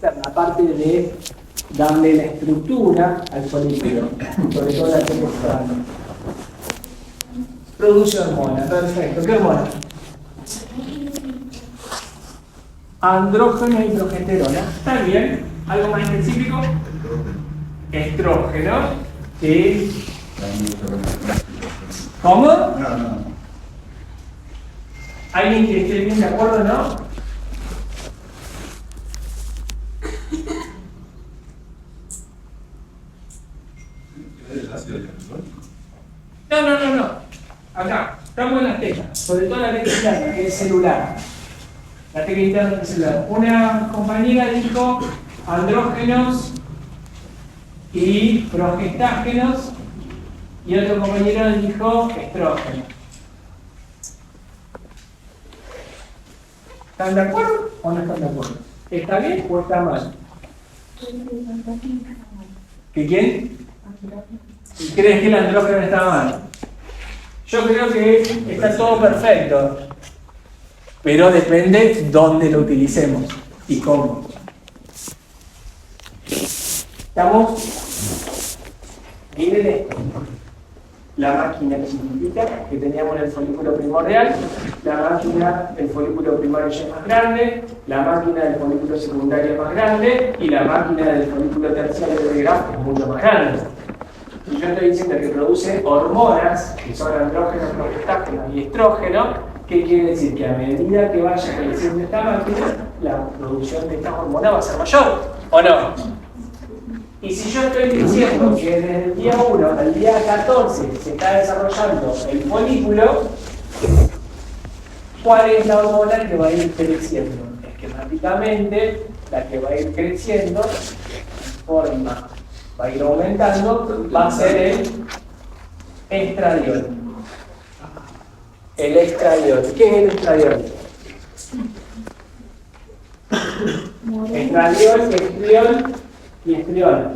externa, aparte de darle la estructura al folículo, sobre todo la que externa. Produce hormona, perfecto. ¿Qué hormona? Andrógeno y progesterona. ¿Está bien? ¿Algo más específico? Estrógeno. ¿Sí? ¿Cómo? No. ¿Alguien que esté bien de acuerdo, no? No. Acá, estamos en las teclas, sobre todo la tecla interna, que es celular. La tecla interna es celular. Una compañera dijo andrógenos y progestágenos, y otro compañero dijo estrógeno. ¿Están de acuerdo o no están de acuerdo? ¿Está bien o está mal? ¿Que quién? ¿Crees que el andrógeno está mal? Yo creo que está todo perfecto, pero depende dónde lo utilicemos y cómo. ¿Estamos? Miren esto. La máquina que significa que teníamos el folículo primordial, la máquina del folículo primario ya es más grande, la máquina del folículo secundario es más grande y la máquina del folículo terciario de grafo es mucho más grande. Y yo estoy diciendo que produce hormonas, que son andrógenos, progestágenos y estrógenos. ¿Qué quiere decir? Que a medida que vaya creciendo esta máquina, la producción de estas hormonas va a ser mayor, ¿o no? Y si yo estoy diciendo que desde el día 1 al día 14 se está desarrollando el folículo, ¿cuál es la hormona que va a ir creciendo? Esquemáticamente, la que va a ir creciendo, forma, va a ir aumentando, va a ser el estradiol. El estradiol. ¿Qué es el estradiol? Estradiol, estriol y estriola.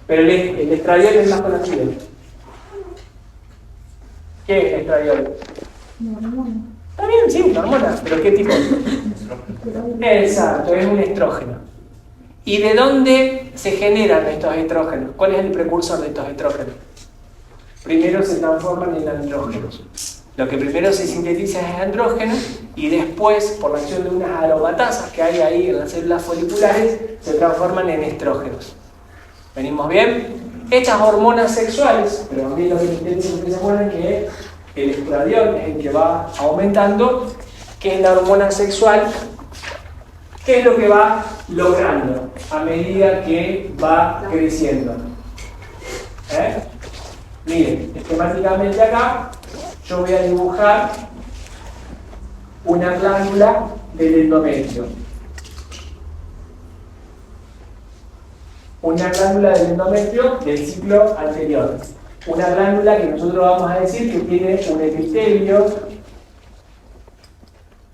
Pero el estradiol es más conocido. ¿Qué es el estradiol? Está bien, sí, una hormona, pero ¿qué tipo? Exacto, es un estrógeno. ¿Y de dónde se generan estos estrógenos? ¿Cuál es el precursor de estos estrógenos? Primero se transforman en andrógenos. Lo que primero se sintetiza es andrógeno y después, por la acción de unas aromatasas que hay ahí en las células foliculares, se transforman en estrógenos. ¿Venimos bien? Estas hormonas sexuales, pero a mí lo que me interesa es que se acuerden que el estradiol es el que va aumentando, que es la hormona sexual. ¿Qué es lo que va logrando a medida que va creciendo? Miren, esquemáticamente acá yo voy a dibujar una glándula del endometrio. Una glándula del endometrio del ciclo anterior. Una glándula que nosotros vamos a decir que tiene un epitelio.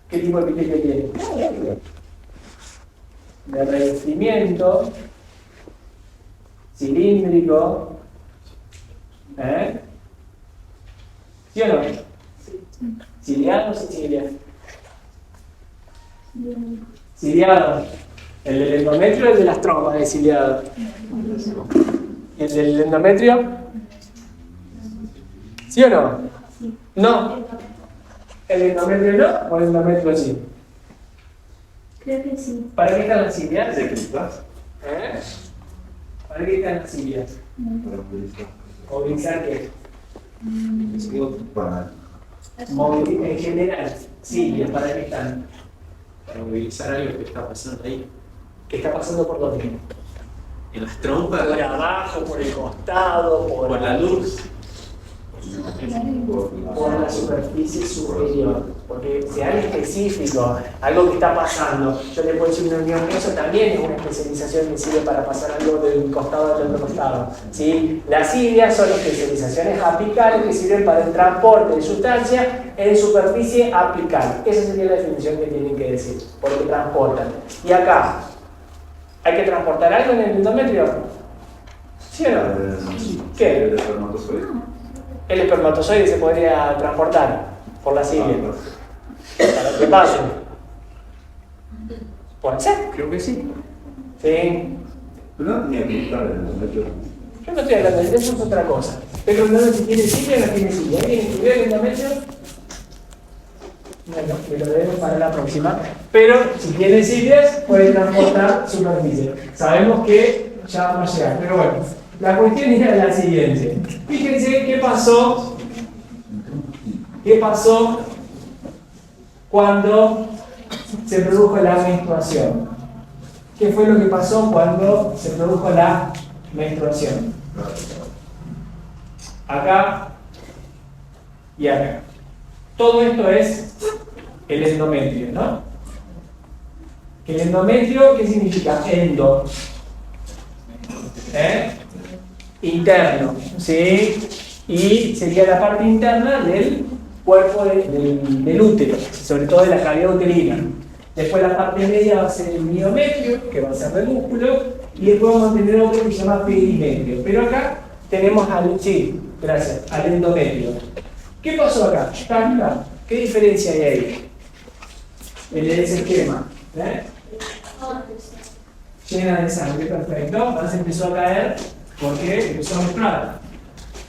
¿Qué tipo de epitelio tiene? De revestimiento cilíndrico. ¿Sí o no? ¿Ciliado o sin ciliado? Ciliado. El del endometrio es el de las trompas de ciliado. ¿Y el del endometrio? ¿Sí o no? No. ¿El endometrio no o el endometrio sí? Creo que sí. ¿Para qué están las cilias? ¿De ¿Para qué están las cilias? ¿Movilizar qué? En general, cilias, ¿para qué están? Para movilizar algo que está pasando ahí. ¿Qué está pasando por dónde? En las trompas, Por abajo, por el costado, por la luz. por la superficie superior. Porque si hay específico, algo que está pasando, yo le puedo decir una unión, eso también es una especialización que sirve para pasar algo del costado al otro costado. ¿Sí? Las cilias son especializaciones apicales que sirven para el transporte de sustancia en superficie apical. Esa sería la definición que tienen que decir, porque transportan. Y acá, ¿hay que transportar algo en el endometrio? ¿Sí o no? ¿Qué? ¿El espermatozoide? El espermatozoide se podría transportar por la cilia. Para que pase. Puede ser, creo que sí. Sí. Pero no tenía que estar en el endometrio. Yo no estoy hablando de eso, es otra cosa. Pero no si tiene cilia o no tiene cilia. ¿Alguien estudió el endometrio? Bueno, me lo debo para la próxima. Pero si tiene cilias, puede transportar superficie. Sabemos que ya vamos a llegar. Pero bueno, la cuestión era la siguiente. Fíjense qué pasó. ¿Qué pasó cuando se produjo la menstruación? ¿Qué fue lo que pasó cuando se produjo la menstruación? Acá y acá. Todo esto es el endometrio, ¿no? El endometrio, ¿qué significa? Endo. Interno, ¿sí? Y sería la parte interna del cuerpo del útero, sobre todo de la cavidad uterina. Después la parte media va a ser el miometrio, que va a ser del músculo, y después vamos a tener otro que se llama perimetrio. Pero acá tenemos al, sí, gracias, al endometrio. ¿Qué pasó acá? ¿Está acá? ¿Qué diferencia hay ahí? En ese esquema. Llena de sangre, perfecto. Ahora se empezó a caer porque empezó a mezclar.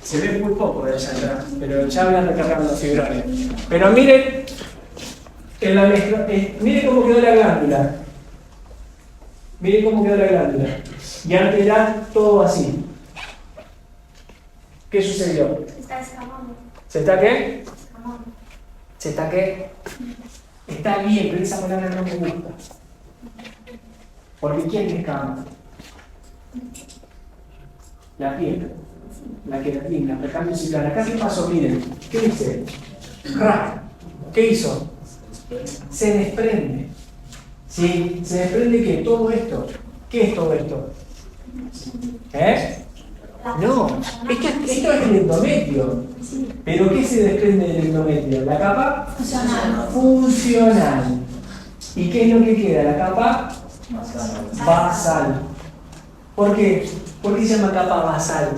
Se ve muy poco de allá atrás, pero ya van recargando los fibrones. Pero miren, en la mezcla, miren cómo quedó la glándula. Miren cómo quedó la glándula. Y antes era todo así. ¿Qué sucedió? Se está escapando. ¿Se está qué? Escapando. ¿Se está qué? Está bien, pero esa palabra no me gusta. Porque ¿quién escama? La piel. La queratina, el cambio celular. Acá qué pasó, miren. ¿Qué dice? Rack. ¿Qué hizo? Se desprende. ¿Sí? Se desprende que todo esto. ¿Qué es todo esto? No, esto es el endometrio. ¿Pero qué se desprende del endometrio? La capa funcional. ¿Y qué es lo que queda? La capa basal. ¿Por qué? ¿Por qué se llama capa basal?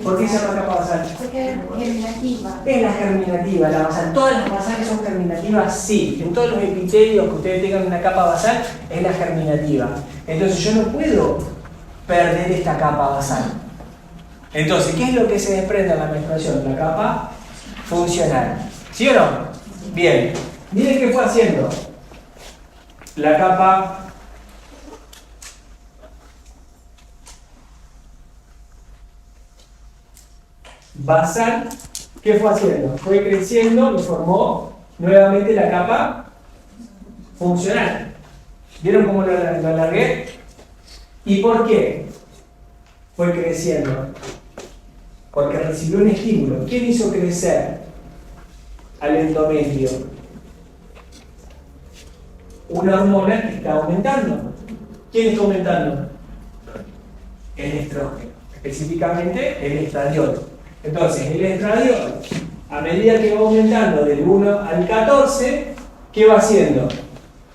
¿Por qué se llama capa basal? Porque es germinativa. Es la germinativa, la basal. ¿Todas las basales son germinativas? Sí. En todos los epitelios que ustedes tengan una capa basal, es la germinativa. Entonces yo no puedo perder esta capa basal. Entonces, ¿qué es lo que se desprende en la menstruación? La capa funcional. ¿Sí o no? Bien. Miren qué fue haciendo. La capa basal, ¿qué fue haciendo? Fue creciendo y formó nuevamente la capa funcional. ¿Vieron cómo lo alargué? ¿Y por qué fue creciendo? Porque recibió un estímulo. ¿Quién hizo crecer al endometrio? Una hormona que está aumentando. ¿Quién está aumentando? El estrógeno, específicamente el estradiol. Entonces, el estradiol, a medida que va aumentando del 1 al 14, ¿qué va haciendo?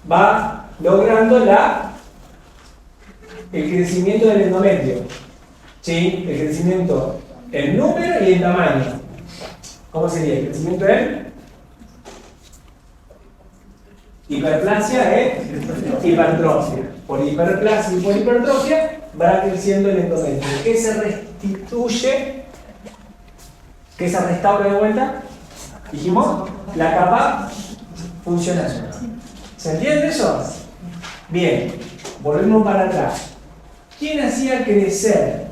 Va logrando el crecimiento del endometrio. ¿Sí? El crecimiento en número y en tamaño. ¿Cómo sería? El crecimiento en hiperplasia e hipertrofia. Por hiperplasia y por hipertrofia va creciendo el endometrio. ¿Qué se restituye? ¿Qué se restaura de vuelta? Dijimos, la capa funcional. ¿Se entiende eso? Bien, volvemos para atrás. ¿Quién hacía crecer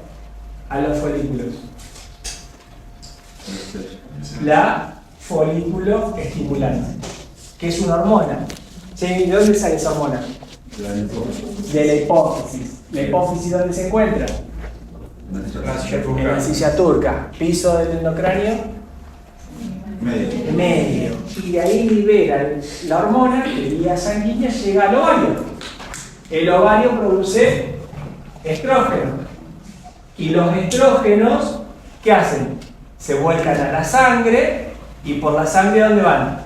a los folículos? La folículo estimulante, que es una hormona. ¿Sí? ¿De dónde sale esa hormona? De la hipófisis. ¿La hipófisis dónde se encuentra? En la silla turca. Piso del endocráneo medio. Y de ahí libera la hormona que vía sanguínea llega al ovario. El ovario produce estrógeno. Y los estrógenos, ¿qué hacen? Se vuelcan a la sangre. ¿Y por la sangre a dónde van?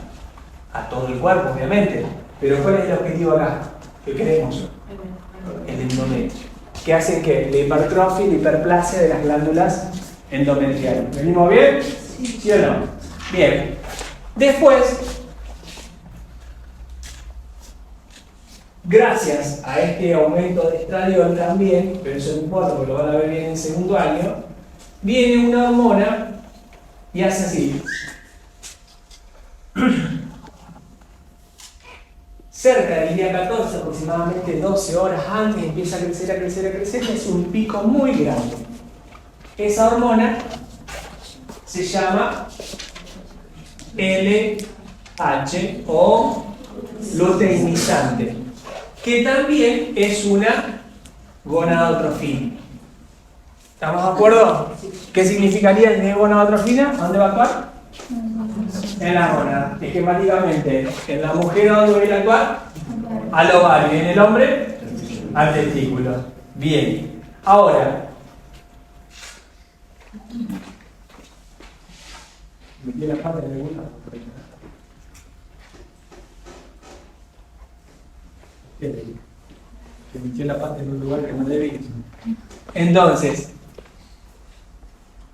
A todo el cuerpo, obviamente. Pero ¿cuál es el objetivo acá? ¿Qué queremos? El endometrio. ¿Qué hacen que la hipertrofia y la hiperplasia de las glándulas endometriales. ¿Venimos bien? ¿Sí o no? Bien. Después, gracias a este aumento de estradiol también, pero eso no importa porque lo van a ver bien en el segundo año, viene una hormona y hace así. Cerca del día 14, aproximadamente 12 horas antes, empieza a crecer, a crecer, a crecer, y es un pico muy grande. Esa hormona se llama LH o luteinizante, que también es una gonadotrofina. ¿Estamos de acuerdo? ¿Qué significaría el de gonadotrofina? ¿A dónde va a actuar? En la gónada. Esquemáticamente, en la mujer, ¿a dónde va a actuar? Al ovario. Y en el hombre, al testículo. Bien. Ahora, metí la pata en alguna. Que metió la pata en un lugar que no debe. Entonces,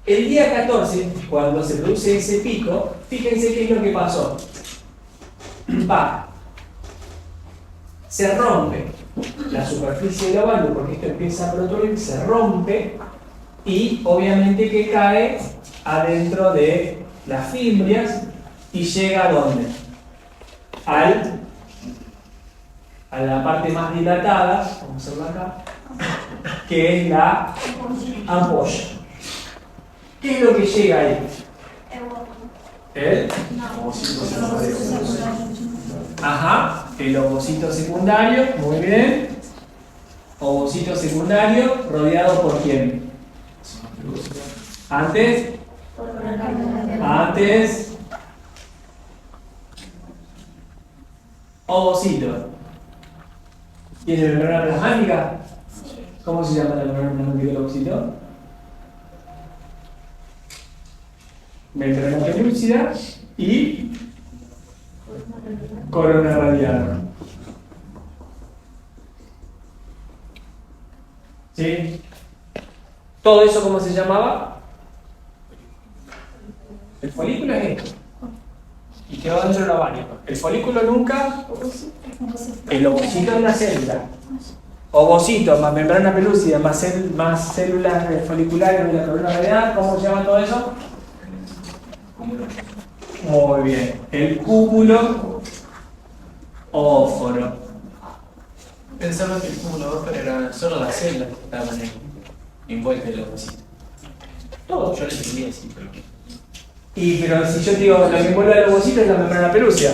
el día 14, cuando se produce ese pico, fíjense qué es lo que pasó. Se rompe la superficie del ovario, porque esto empieza a protuir, se rompe y obviamente que cae adentro de las fimbrias y llega ¿a dónde? A la parte más dilatada, vamos a hacerlo acá, que es la ampolla. ¿Qué es lo que llega ahí? ¿El? Ajá, el ovocito secundario, muy bien. Ovocito secundario, rodeado por quién? Antes. Ovocito. ¿Tiene membrana plasmática? ¿Cómo se llama la membrana plasmática del ovocito? Membrana pelúcida y corona radial. ¿Sí? ¿Todo eso cómo se llamaba? El folículo es esto. Y quedó dentro del ovario. El folículo nunca. El ovocito es la célula. Ovocito más membrana pelúcida más células foliculares de la corona radial. ¿Cómo se llama todo eso? Muy bien. El cúmulo óforo. Pensaba que el cúmulo óforo era solo las células que estaban envueltas en el ovocito. Todo. Yo lo entendí así, pero. Pero si yo te digo, lo que envuelve el ovocito es la membrana pelúcida.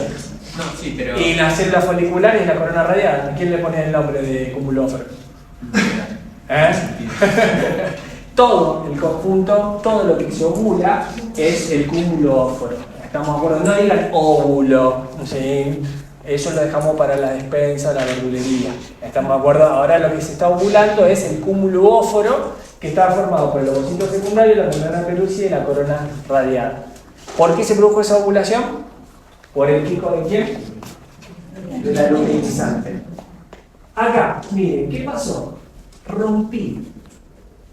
No, sí, pero. Y las células foliculares y la corona radial. ¿A quién le pone el nombre de cúmulo óforo? Todo el conjunto, todo lo que se ovula es el cúmulo óforo. ¿Estamos de acuerdo? No digan óvulo, ¿sí? Eso lo dejamos para la despensa, la verdulería. ¿Estamos de acuerdo? Ahora lo que se está ovulando es el cúmulo óforo, que está formado por el ovocito secundario, la membrana pelúcida y la corona radial. ¿Por qué se produjo esa ovulación? ¿Por el pico de quién? De la luteinizante. Acá, miren, ¿qué pasó? Rompí.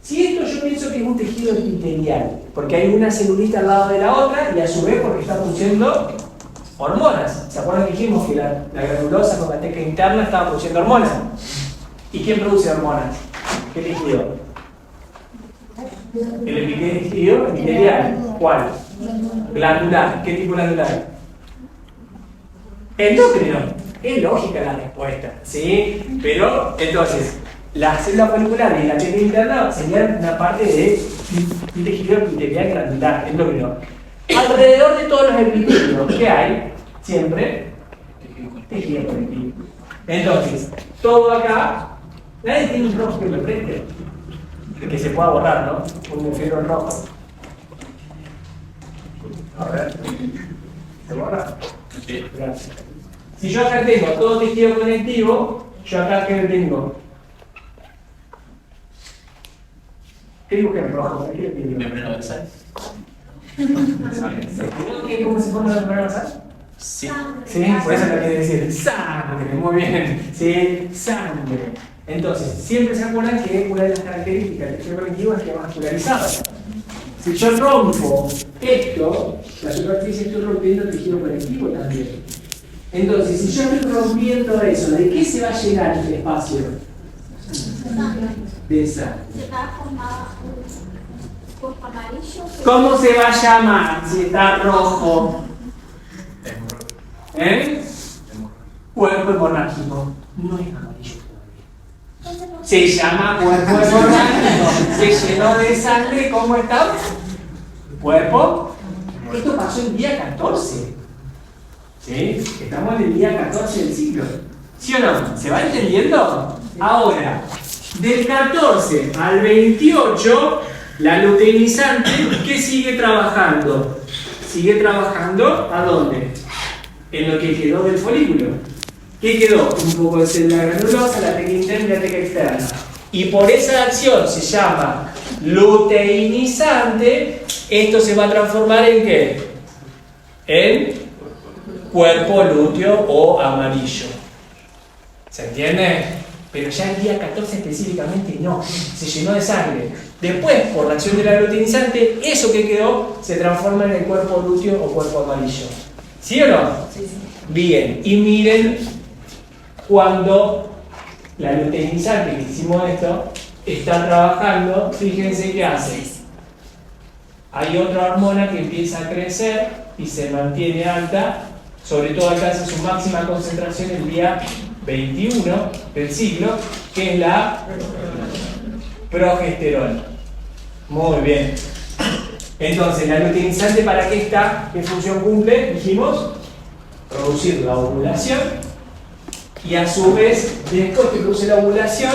Si esto yo pienso que es un tejido epitelial, porque hay una celulita al lado de la otra y a su vez porque está produciendo hormonas. ¿Se acuerdan que dijimos que la granulosa con la teca interna estaba produciendo hormonas? ¿Y quién produce hormonas? ¿Qué tejido? El tejido epitelial. ¿Cuál? Glandular. ¿Qué tipo glandular? Endocrino. Es lógica la respuesta, ¿sí? Pero, entonces, las células foliculares y la teca interna serían una parte de un tejido epitelial glandular, endocrino. Alrededor de todos los epitelios que hay, siempre, tejido conectivo. Entonces, todo acá, nadie tiene un rojo que me preste, que se pueda borrar, ¿no? Un fierro rojo. A ver, ¿se borra? Sí. Gracias. Si yo acá tengo todo tejido conectivo, yo acá ¿qué tengo? ¿Qué dibujé en rojo? ¿Qué tengo? Membrana basal. ¿Cómo se forma la membrana basal? Sí. Sí, por eso lo quiere decir sangre, muy bien, sí, sangre. Entonces, siempre se acuerdan que una de las características del tejido conectivo es que es vascularizado. Si yo rompo esto, la superficie estoy rompiendo el tejido conectivo también. Entonces, si yo estoy rompiendo eso, ¿de qué se va a llenar este espacio? De sangre. Se va a formar un cuerpo amarillo. ¿Cómo se va a llamar si está rojo? ¿Eh? Cuerpo hemorrágico. No es amarillo todavía. Se llama cuerpo hemorrágico. Se llenó de sangre. ¿Cómo está? Cuerpo. Esto pasó el día 14. ¿Sí? Estamos en el día 14 del ciclo. ¿Sí o no? ¿Se va entendiendo? Ahora, del 14 al 28, la luteinizante, ¿qué sigue trabajando? Sigue trabajando, ¿a dónde? En lo que quedó del folículo. ¿Qué quedó? Un poco de célula granulosa, la teca interna y la teca externa. Y por esa acción se llama luteinizante. Esto se va a transformar en ¿qué? En cuerpo lúteo o amarillo. ¿Se entiende? Pero ya el día 14 específicamente no, se llenó de sangre. Después, por la acción de la luteinizante, eso que quedó se transforma en el cuerpo lúteo o cuerpo amarillo. ¿Sí o no? Sí. Bien, y miren cuando la luteinizante que hicimos esto está trabajando, fíjense qué hace. Hay otra hormona que empieza a crecer y se mantiene alta, sobre todo alcanza su máxima concentración el día 21 del ciclo, que es la progesterona. Muy bien. Entonces, la luteinizante, ¿para qué está? ¿Qué función cumple? Dijimos, producir la ovulación, y a su vez, después que produce la ovulación,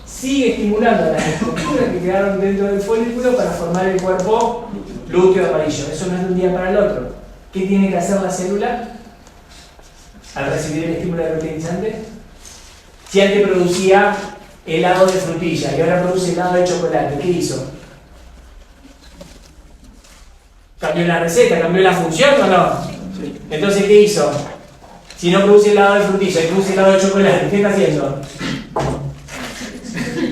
sigue estimulando las estructuras que quedaron dentro del folículo para formar el cuerpo lúteo amarillo. Eso no es de un día para el otro. ¿Qué tiene que hacer la célula al recibir el estímulo de luteinizante? Si antes producía helado de frutilla y ahora produce helado de chocolate, ¿qué hizo? ¿Cambió la receta? ¿Cambió la función o no? Entonces, ¿qué hizo? Si no produce helado de frutilla y produce helado de chocolate, ¿qué está haciendo?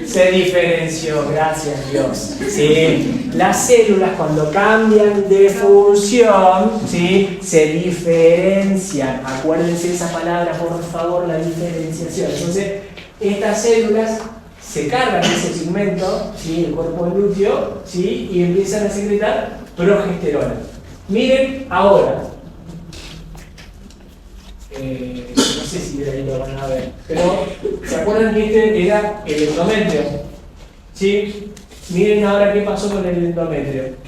Se diferenció, gracias Dios. ¿Sí? Las células cuando cambian de función, ¿sí?, se diferencian. Acuérdense esa palabra, por favor, la diferenciación. Entonces, estas células se cargan ese pigmento, ¿sí?, el cuerpo lúteo, ¿sí?, y empiezan a secretar progesterona. Miren ahora. No sé si de ahí lo van a ver, pero ¿se acuerdan que este era el endometrio? ¿Sí? Miren ahora qué pasó con el endometrio.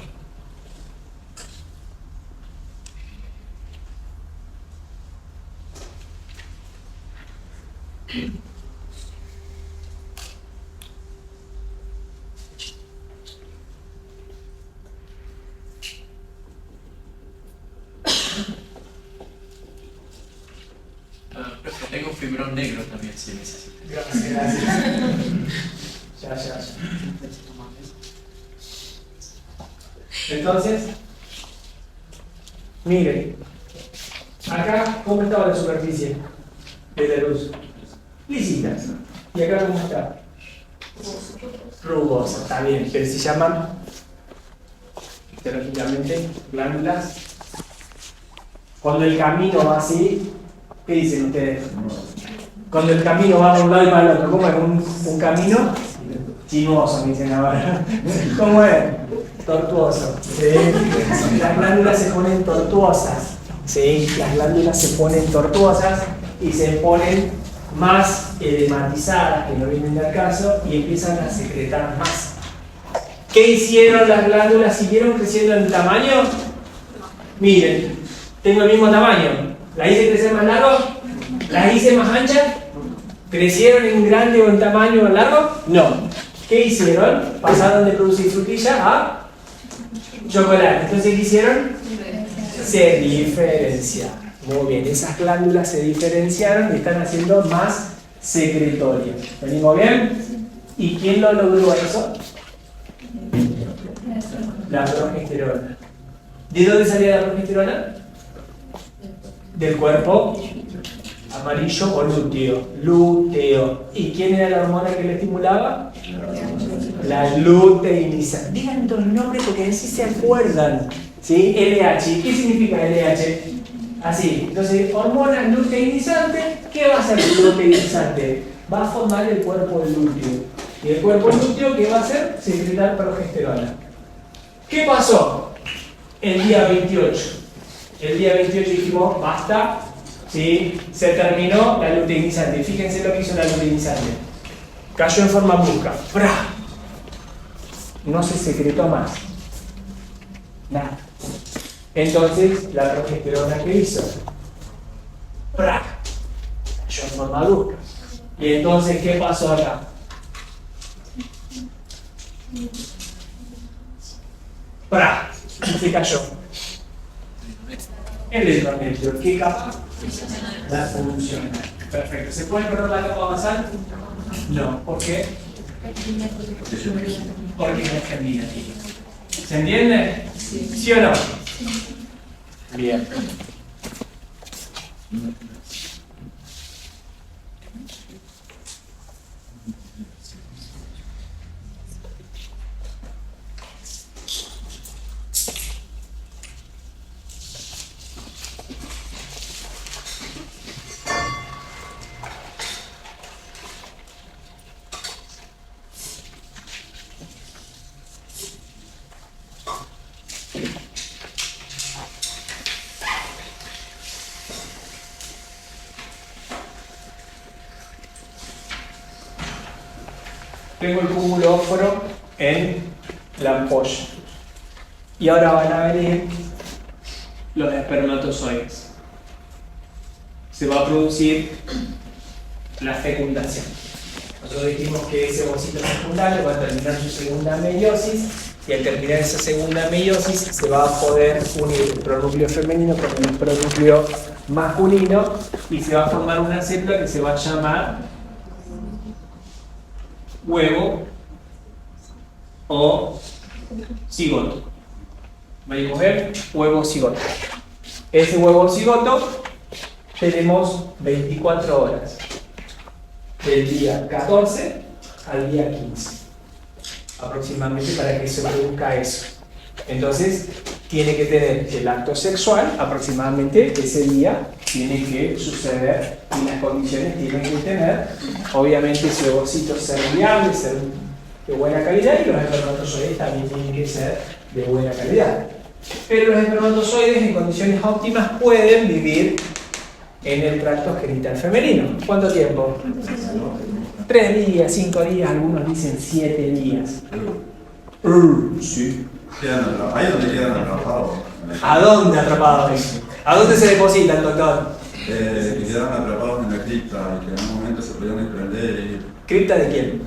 Tengo un fibrón negro también, si necesito. Gracias. Ya. Entonces, miren, acá, ¿cómo estaba la superficie de la luz? Lisita. ¿Y acá cómo está? Rugosa, está bien, pero se llaman histológicamente glándulas. Cuando el camino va así, ¿qué dicen ustedes? Cuando el camino va de un lado y para el otro, ¿cómo es? ¿Un camino? Sinuoso, me dicen ahora. ¿Cómo es? Tortuoso. ¿Sí? Las glándulas se ponen tortuosas. ¿Sí? Las glándulas se ponen tortuosas y se ponen más edematizadas, que no vienen al caso, y empiezan a secretar más. ¿Qué hicieron las glándulas? ¿Siguieron creciendo en tamaño? Miren, tengo el mismo tamaño. ¿La hice crecer más largo? ¿La hice más ancha? ¿Crecieron en grande o en tamaño o en largo? No. ¿Qué hicieron? Pasaron de producir frutilla a chocolate. Entonces, ¿qué hicieron? Se diferenciaron. Muy bien, esas glándulas se diferenciaron y están haciendo más secretorias. ¿Venimos bien? ¿Y quién lo logró eso? La progesterona. ¿De dónde salía la progesterona? Del cuerpo amarillo o lúteo. ¿Y quién era la hormona que le estimulaba? La luteinizante. Digan los nombres porque así se acuerdan. ¿Sí? LH. ¿Qué significa LH? Así, entonces, hormonas luteinizantes, ¿qué va a hacer el luteinizante? Va a formar el cuerpo del lúteo. Y el cuerpo del lúteo, ¿qué va a hacer? Secretar progesterona. ¿Qué pasó el día 28? El día 28 dijimos, basta, ¿sí? Se terminó la luteinizante. Fíjense lo que hizo la luteinizante. Cayó en forma brusca. ¡Fra! No se secretó más. Nada. Entonces, la progesterona que hizo, ¡pra! Cayó en forma brusca. Y entonces, ¿qué pasó acá? ¡Pra! Se cayó. El endometrio, ¿qué capa? La funcional. Perfecto. ¿Se puede perder la capa basal? No. ¿Por qué? Porque no es germinativa. ¿Se entiende? ¿Sí o no? Bien. Tengo el cúmulo óforo en la ampolla. Y ahora van a venir los espermatozoides. Se va a producir la fecundación. Nosotros dijimos que ese ovocito fecundario va a terminar su segunda meiosis y al terminar esa segunda meiosis se va a poder unir el pronúcleo femenino con el pronúcleo masculino y se va a formar una célula que se va a llamar huevo o cigoto. ¿Veis mujer? Huevo cigoto. Ese huevo cigoto tenemos 24 horas. Del día 14 al día 15. Aproximadamente para que se produzca eso. Entonces, tiene que tener el acto sexual, aproximadamente ese día tiene que suceder y las condiciones tienen que tener, obviamente, ese ovocito ser viable, ser de buena calidad y los espermatozoides también tienen que ser de buena calidad. Pero los espermatozoides en condiciones óptimas pueden vivir en el tracto genital femenino. ¿Cuánto tiempo? 3 días, 5 días, algunos dicen 7 días. Sí. Ahí es donde quedan atrapados. ¿A dónde atrapados? ¿A dónde se depositan, doctor? Que quedaron atrapados en la cripta y que en un momento se podían desprender y ir. ¿Cripta de quién?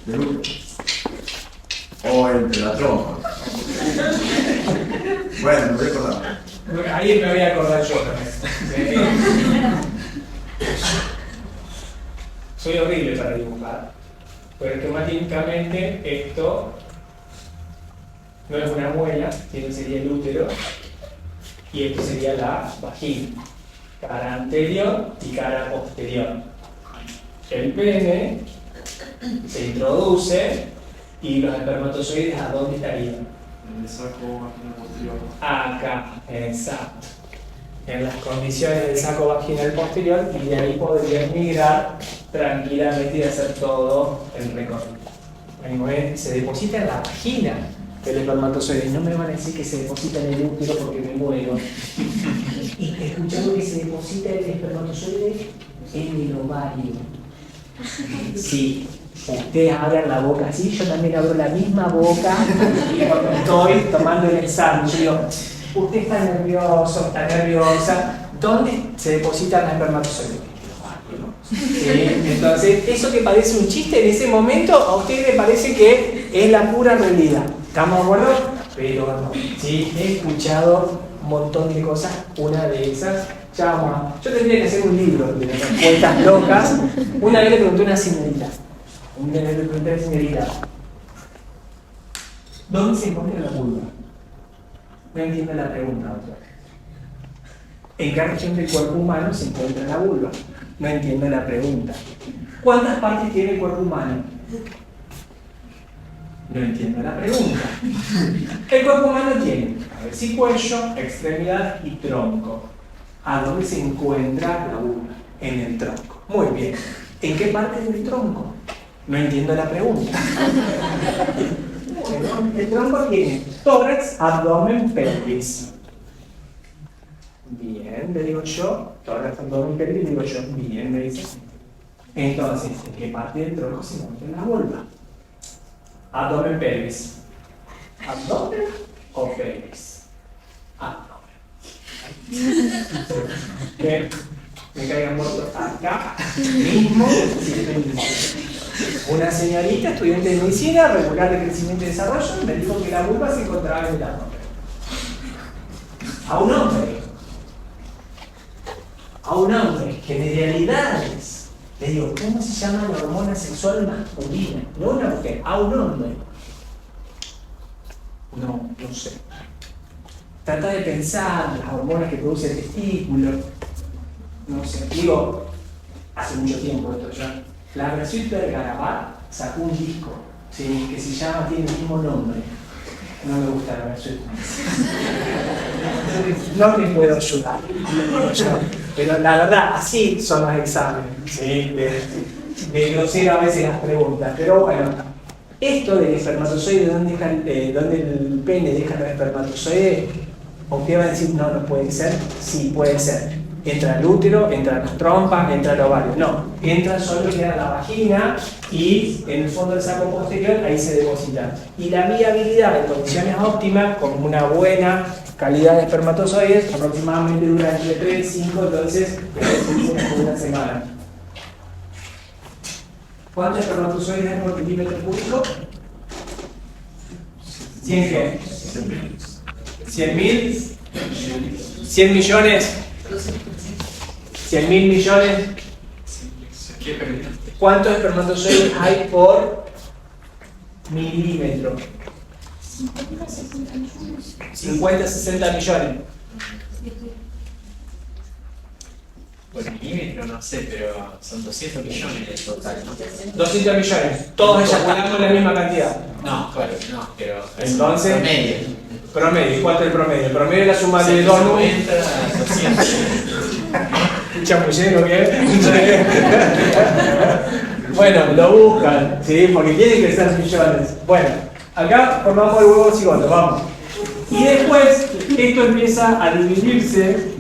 Del útero. O entre la trompa. Bueno, me voy a acordar. Ahí me voy a acordar yo también. Soy horrible para dibujar, pero esquemáticamente esto no es una muela, sino sería el útero, y esto sería la vagina, cara anterior y cara posterior. El pene se introduce y los espermatozoides, ¿a dónde estarían? En el saco vaginal posterior. Acá, exacto. En las condiciones del saco vaginal posterior, y de ahí podrían migrar tranquilamente y hacer todo el recorrido. Se deposita en la vagina del espermatozoide. No me van a decir que se deposita en el útero porque me muero. Y escuchando que se deposita el espermatozoide en el ovario. Sí. Ustedes abran la boca así, yo también abro la misma boca y cuando estoy tomando el examen, yo digo, usted está nervioso, está nerviosa, ¿dónde se depositan las espermatozoides? ¿Sí? Entonces, eso que parece un chiste en ese momento, a usted le parece que es la pura realidad. ¿Estamos de acuerdo? Pero no. Sí, he escuchado un montón de cosas, una de esas, ya vamos a... Yo tendría que hacer un libro de respuestas locas. Una vez le pregunté a una señorita, ¿dónde se encuentra la vulva? No entiendo la pregunta, doctor. ¿En qué región del cuerpo humano se encuentra la vulva? No entiendo la pregunta. ¿Cuántas partes tiene el cuerpo humano? No entiendo la pregunta. El cuerpo humano tiene cabeza y cuello, extremidad y tronco. ¿A dónde se encuentra la vulva? En el tronco. Muy bien. ¿En qué parte del tronco? No entiendo la pregunta. Bueno, el tronco tiene tórax, abdomen, pelvis. Bien, le digo yo. Tórax, abdomen, pelvis, le digo yo. Bien, me dice. Entonces, ¿en qué parte del tronco se encuentra la vulva? Abdomen, pelvis. ¿Abdomen o pelvis? Abdomen. Que me caigan muertos acá mismo. Una señorita, estudiante de medicina, regular de crecimiento y desarrollo, me dijo que la vulva se encontraba en el abdomen. A un hombre, generalidades. Le digo, ¿cómo se llama la hormona sexual masculina? No una mujer, a un hombre. No sé. Trata de pensar las hormonas que produce el testículo. No sé. Digo, hace mucho tiempo esto ya. La versión de Garabat sacó un disco, ¿sí? Que se llama, tiene el mismo nombre. No me gusta la versión. No me puedo ayudar. Pero la verdad, así son los exámenes, ¿sí? De grosero a veces las preguntas. Pero bueno, esto del espermatozoide, ¿dónde el pene deja los espermatozoides? Usted va a decir, no puede ser. Sí, puede ser. Entra al útero, entra a las trompas, entra al ovario. No, entra solo queda la vagina y en el fondo del saco posterior ahí se deposita. Y la viabilidad en condiciones óptimas, con una buena calidad de espermatozoides, aproximadamente dura entre 3 y 5, entonces por una semana. ¿Cuántos espermatozoides hay por milímetro cúbico? ¿100 qué? 100.000. 100 millones. 100.000 millones. ¿Cuántos espermatozoides hay por milímetro? 50, 60 millones. Por milímetro, no sé, pero son 200 millones en total, ¿no? 200 millones. Todos eyaculamos la misma cantidad. No, claro, no, pero entonces, promedio. Promedio, ¿cuánto es el promedio? El promedio es la suma de dos números. 200. Chamullero, ¿qué? Bueno, lo buscan, ¿sí? Porque tienen que ser millones. Bueno, acá formamos el huevo cigoto, vamos. Y después, esto empieza a dividirse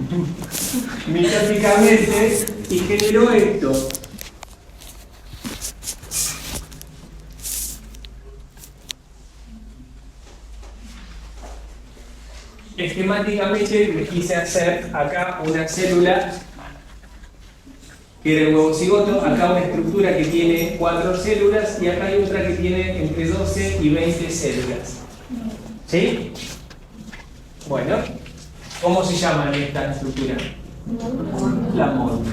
mitóticamente y generó esto. Esquemáticamente le quise hacer acá una célula que era el huevo cigoto, acá una estructura que tiene 4 células y acá hay otra que tiene entre 12 y 20 células. ¿Sí? Bueno, ¿cómo se llama esta estructura? La mórula.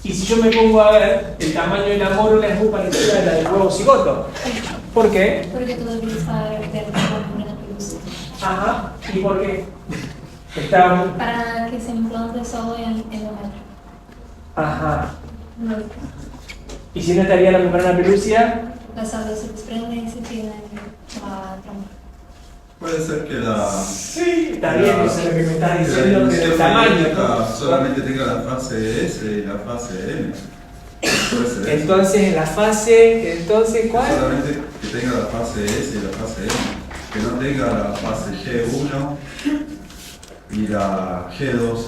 Y si yo me pongo a ver, el tamaño de la mórula es muy parecida a la del huevo cigoto. ¿Por qué? Porque todavía está dentro de la pelusa. Ajá. ¿Y por qué? Está... Para que se implante solo en el metro. Ajá. No. ¿Y si no estaría la membrana pelúcida? Las aves se desprenden y se tienen la trompa. Puede ser que la... Sí, está bien, eso es lo que me estás que la diciendo, pero el inducción tamaño. magnética solamente tenga la fase S y la fase M. Puede ser eso. Entonces, en la fase, entonces, ¿cuál? Solamente que tenga la fase S y la fase M. Que no tenga la fase G1 y la G2.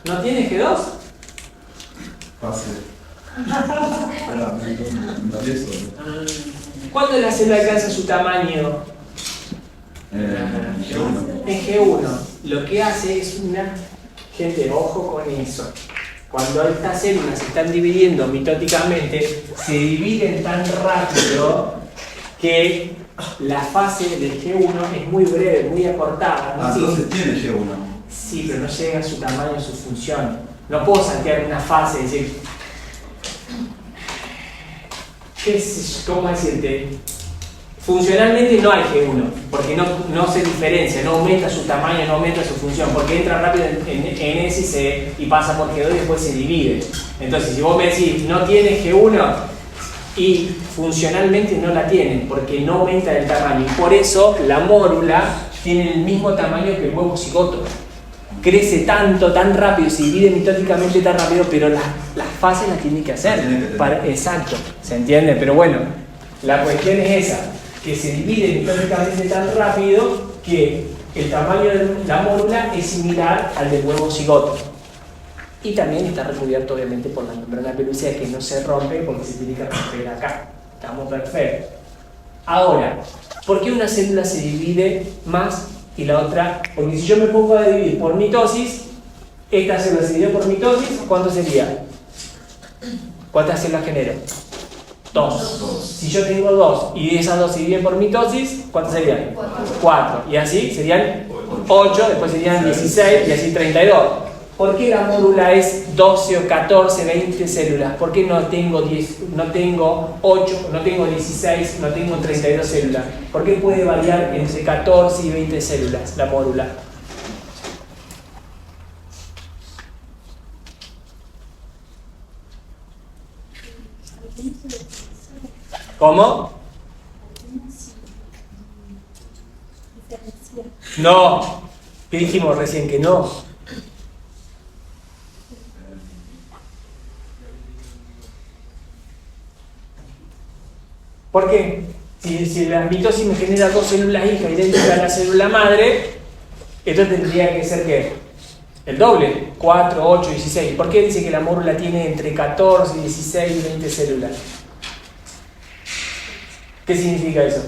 ¿No tiene G2? Fase. Espera, me empiezo. ¿Cuándo la célula alcanza su tamaño? G1. En G1. Lo que hace es una... Gente, ojo con eso. Cuando estas células se están dividiendo mitóticamente, se dividen tan rápido que la fase del G1 es muy breve, muy acortada. ¿No? Ah, entonces tiene G1. Sí, pero no llega a su tamaño, a su función. No puedo saltear una fase y decir... ¿Cómo decirte? Funcionalmente no hay G1, porque no se diferencia, no aumenta su tamaño, no aumenta su función, porque entra rápido en S y pasa por G2 y después se divide. Entonces, si vos me decís, no tiene G1, y funcionalmente no la tienen porque no aumenta el tamaño. Y por eso la mórula tiene el mismo tamaño que el huevo cigoto. Crece tanto, tan rápido, se divide mitóticamente tan rápido, pero las fases las tiene que hacer. Exacto, ¿se entiende? Pero bueno, la cuestión es esa, que se divide mitóticamente tan rápido que el tamaño de la mórula es similar al del huevo cigoto. Y también está recubierto obviamente por la membrana pelúcida que no se rompe porque se tiene que romper acá. Estamos perfectos. Ahora, ¿por qué una célula se divide más y la otra? Porque si yo me pongo a dividir por mitosis, esta célula se divide por mitosis, ¿cuánto sería? ¿Cuántas células genero? 2. Si yo tengo 2 y esas 2 se dividen por mitosis, ¿cuántas serían? 4. Y así serían 8, después serían 16 y así 32. ¿Por qué la mórula es 12 o 14, 20 células? ¿Por qué no tengo 10, no tengo 8, no tengo 16, no tengo 32 células? ¿Por qué puede variar entre 14 y 20 células la mórula? ¿Cómo? No. ¿Qué dijimos recién que no? ¿Por qué? Si la mitosis me genera 2 células hijas idénticas a la célula madre, esto tendría que ser ¿qué? El doble, 4, 8, 16. ¿Por qué dice que la mórula tiene entre 14, 16 y 20 células? ¿Qué significa eso?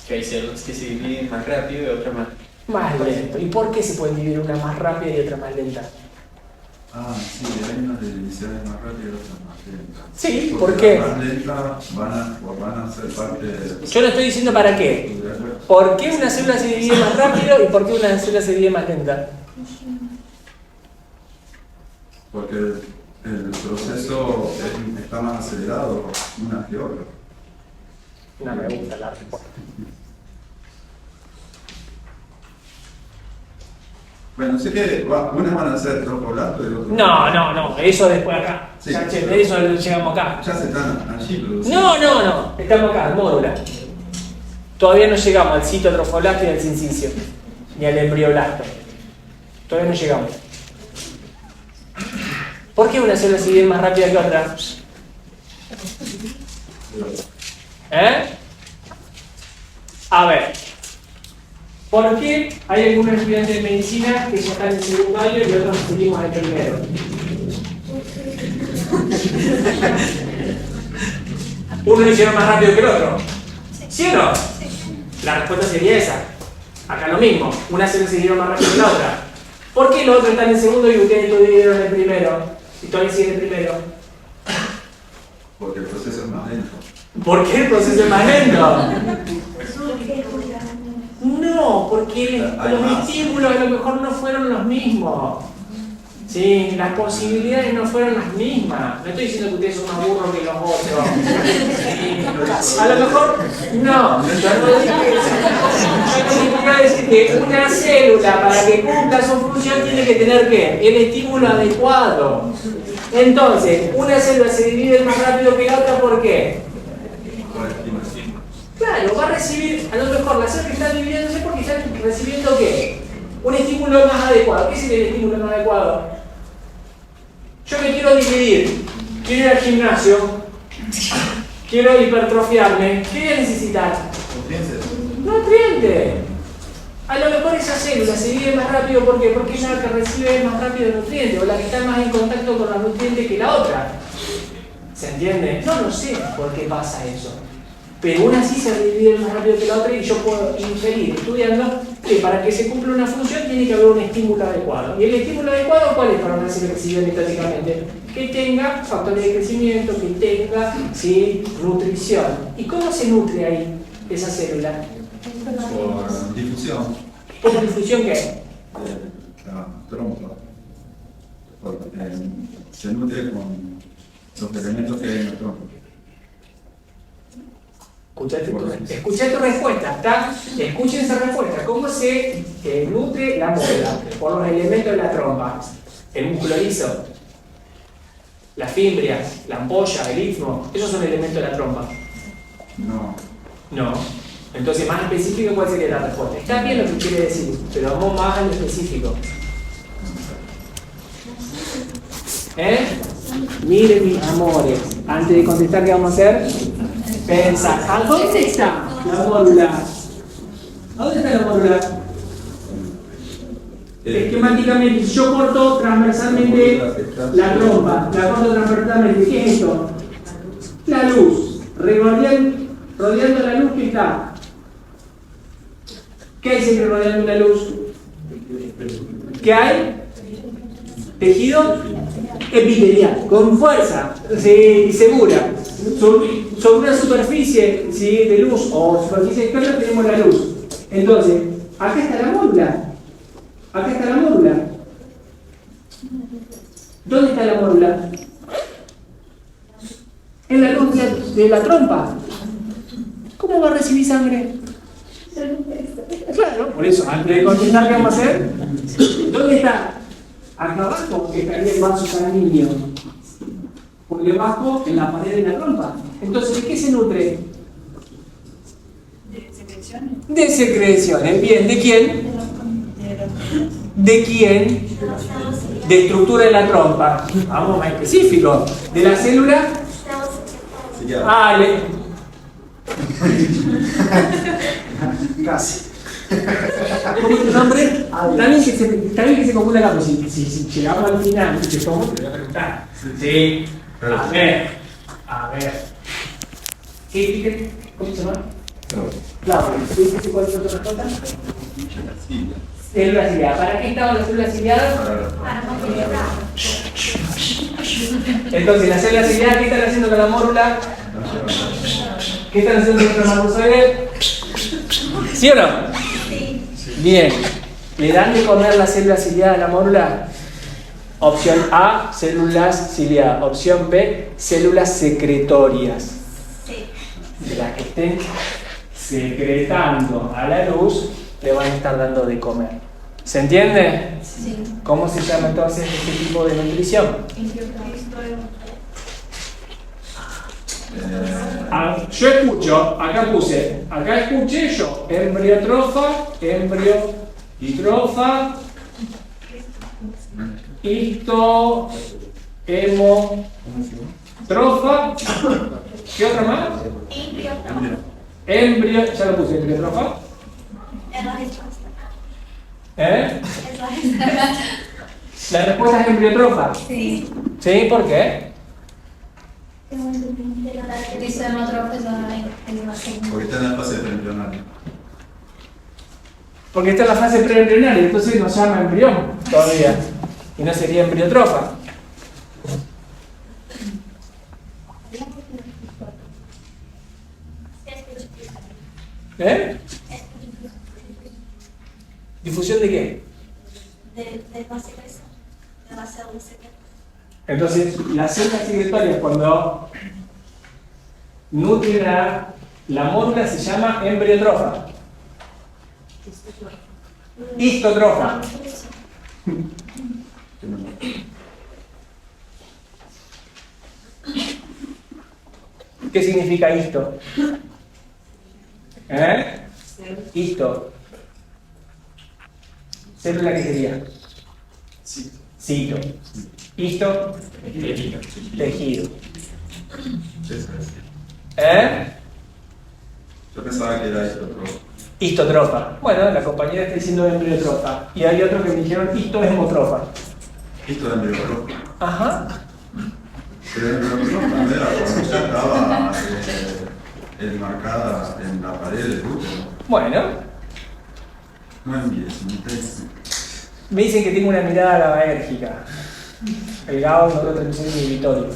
Que hay células que se dividen más rápido y otras más lento. ¿Y por qué se puede dividir una más rápida y otra más lenta? Ah, sí, hay unas divisiones más rápidas y otras más lentas. Sí, porque ¿por qué? las más lentas van a ser parte de... Yo no estoy diciendo para qué. ¿Por qué una célula se divide más rápido y por qué una célula se divide más lenta? Porque el proceso está más acelerado una que otra. No me gusta la respuesta. Bueno, sé que unas van a ser tropolato y otras... No, eso después acá. Sí, Ya, pero- de eso llegamos acá. Ya se están allí produciendo. No, estamos acá, módula. Todavía no llegamos al citotrofoblasto y al sincicio, ni al embrioblasto. Todavía no llegamos. ¿Por qué una célula se divide más rápida que otra? A ver, ¿por qué hay algunos estudiantes de medicina que ya están en el segundo año y otros seguimos en el primero? Uno lo hicieron más rápido que el otro. ¿Sí o no? La respuesta sería esa. Acá lo mismo, una se decidieron más rápido que la otra. ¿Por qué los otros están en segundo y ustedes lo dividieron en el primero? Y todavía siguen el primero. Porque el proceso es más lento. ¿Por qué el proceso es más lento? No, porque los estímulos a lo mejor no fueron los mismos. Sí, las posibilidades no fueron las mismas. No estoy diciendo que ustedes son más burros que los otros. Sí. A lo mejor, no. Yo no dije eso. Yo quiero decir que una célula, para que cumpla su función, tiene que tener ¿qué? El estímulo adecuado. Entonces, una célula se divide más rápido que la otra, ¿por qué? Claro, va a recibir, a lo mejor la célula que está dividiéndose porque está recibiendo ¿qué? Un estímulo más adecuado. ¿Qué es el estímulo más adecuado? Yo me quiero dividir, quiero ir al gimnasio, quiero hipertrofiarme, ¿qué voy a necesitar? Nutrientes. A lo mejor esa célula se divide más rápido, ¿por qué? Porque es la que recibe más rápido nutrientes, o la que está más en contacto con los nutrientes que la otra. ¿Se entiende? No lo sé por qué pasa eso. Pero una sí se divide más rápido que la otra y yo puedo inferir estudiando que para que se cumpla una función tiene que haber un estímulo adecuado. ¿Y el estímulo adecuado cuál es para una célula que se divide metálicamente? Que tenga factores de crecimiento, que tenga ¿sí? nutrición. ¿Y cómo se nutre ahí esa célula? Por difusión ¿Por difusión qué? de la trompa. Se nutre con los elementos que hay en la trompa. Escuché tu respuesta, ¿está? Escuchen esa respuesta. ¿Cómo se nutre la mórula? Por los elementos de la trompa. El músculo liso, las fimbrias, la ampolla, el istmo, esos son elementos de la trompa. No. No. Entonces, más específico, ¿cuál sería la respuesta? Está bien lo que quiere decir, pero vamos más a lo específico. Miren, mis amores, antes de contestar, ¿qué vamos a hacer? Pensar. ¿A dónde está la mórula? ¿A dónde está la mórula? Esquemáticamente, si yo corto transversalmente la trompa, la corto transversalmente, ¿qué es esto? La luz. Rodeando la luz, ¿qué está? ¿Qué hay siempre rodeando una luz? ¿Qué hay? Tejido epitelial, con fuerza, sí, segura. Sobre una superficie, ¿sí?, de luz o superficie externa tenemos la luz. Entonces, acá está la mórula. Acá está la mórula. ¿Dónde está la mórula? En la luz de la trompa. ¿Cómo va a recibir sangre? Claro, por eso, antes de contestar, ¿qué vamos a hacer? ¿Dónde está? Acá abajo estaría el vaso sanguíneo. Por debajo, en la pared de la trompa. Entonces, ¿de qué se nutre? De secreciones. De secreciones. Bien, ¿de quién? ¿De quién? De estructura de la trompa. Vamos más específico. ¿De la célula? Sí, ya. Ah, casi. ¿Cómo es tu nombre? Está bien que se confunda acá, pero si llegamos al final y te tomo, te voy a preguntar. Sí. A ver. ¿Cómo se llama? Claro. ¿Viste cuál es tu respuesta? Célula ciliada. ¿Para qué estaban las células ciliadas? Para multiplicar. Entonces, las células ciliadas, ¿qué están haciendo con la mórula? ¿Qué están haciendo con el espermatozoide? ¿Sí o no? Sí. Bien. ¿Le dan de comer las células ciliadas a la mórula? Opción A, células ciliadas. Opción B, células secretorias. Sí. De las que estén secretando a la luz, le van a estar dando de comer. ¿Se entiende? Sí. ¿Cómo se llama entonces este tipo de nutrición? Yo escucho, acá escuché yo, embriotrofa, histohemotrofa, ¿qué otra más? Ya lo puse, embriotrofa. Es la respuesta. Es la respuesta. La respuesta es embriotrofa. Sí. ¿Sí? ¿Por qué? Dice en otro Porque está en la fase preembrionaria. Porque está en la fase preembrionaria, entonces no se llama embrión todavía. Y no sería embriotrofa. ¿Difusión de qué? De la secreción. De la célula secreta. Entonces, las células secretorias, cuando nutren a la mórula, se llama embriotrofa. Histotrofa. ¿Qué significa histo? Histo. ¿Célula qué sería? Cito. Histo. Tejido. Yo pensaba que era histotrofa. Histotrofa. Bueno, la compañera está diciendo embriotrofa. Y hay otros que me dijeron histohemotrofa. Histo de embriotrofa. Ajá. Pero el embriotrofa no era cuando ya estaba enmarcada en la pared del útero. Bueno, No envíes, me interesa. me dicen que tengo una mirada gabagérgica. El GABA es un neurotransmisor inhibitorio.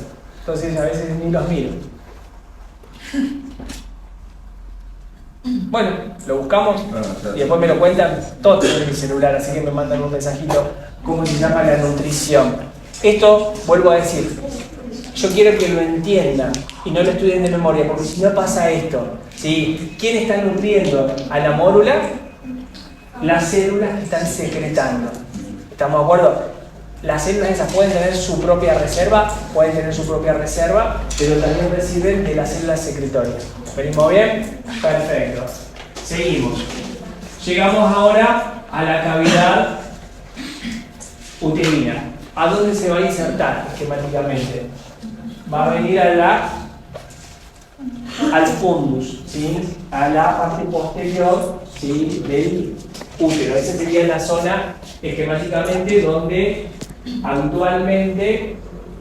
Entonces a veces ni los miro. Bueno, lo buscamos y después me lo cuentan. Todo tiene mi celular, así que me mandan un mensajito. ¿Cómo se llama la nutrición? Esto, vuelvo a decir, yo quiero que lo entiendan y no lo estudien de memoria, porque si no pasa esto. ¿Sí? ¿Quién está nutriendo a la mórula? Las células que están secretando. ¿Estamos de acuerdo? Las células esas pueden tener su propia reserva, pero también reciben de las células secretorias. ¿Venimos bien? Perfecto. Seguimos. Llegamos ahora a la cavidad uterina. ¿A dónde se va a insertar esquemáticamente? Va a venir al fundus, ¿sí? A la parte posterior, ¿sí? Del útero. Esa sería la zona esquemáticamente donde habitualmente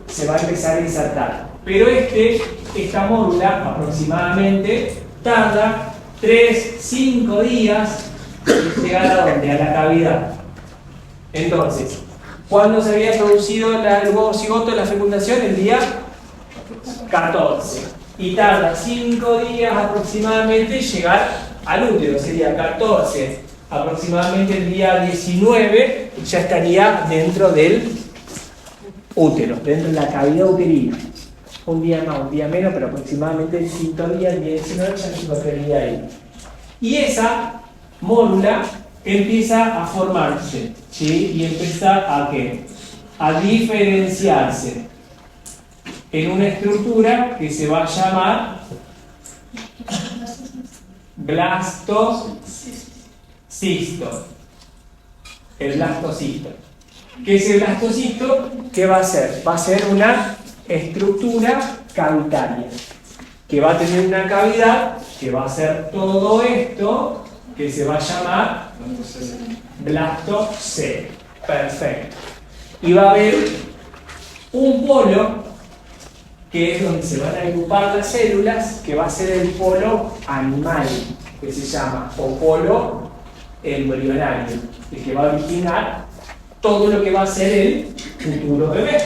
se va a empezar a insertar. Pero esta mórula aproximadamente tarda 3-5 días en llegar a ¿dónde? A la cavidad. Entonces, ¿cuándo se había producido el huevo cigoto, la fecundación? El día 14. Y tarda 5 días aproximadamente en llegar al útero. Sería 14. Aproximadamente el día 19 ya estaría dentro del útero, dentro de la cavidad uterina. Un día más, un día menos, pero aproximadamente el 5 días, el día 19 ya se encontraría ahí. Y esa mórula empieza a formarse, ¿sí? Y empieza a ¿qué? A diferenciarse en una estructura que se va a llamar blastocisto. El blastocisto. ¿Qué es el blastocisto? ¿Qué va a ser? Va a ser una estructura cavitaria que va a tener una cavidad que va a ser todo esto que se va a llamar blastocele. Perfecto. Y va a haber un polo que es donde se van a agrupar las células, que va a ser el polo animal, que se llama, o polo embrionario, el que va a originar todo lo que va a ser el futuro bebé.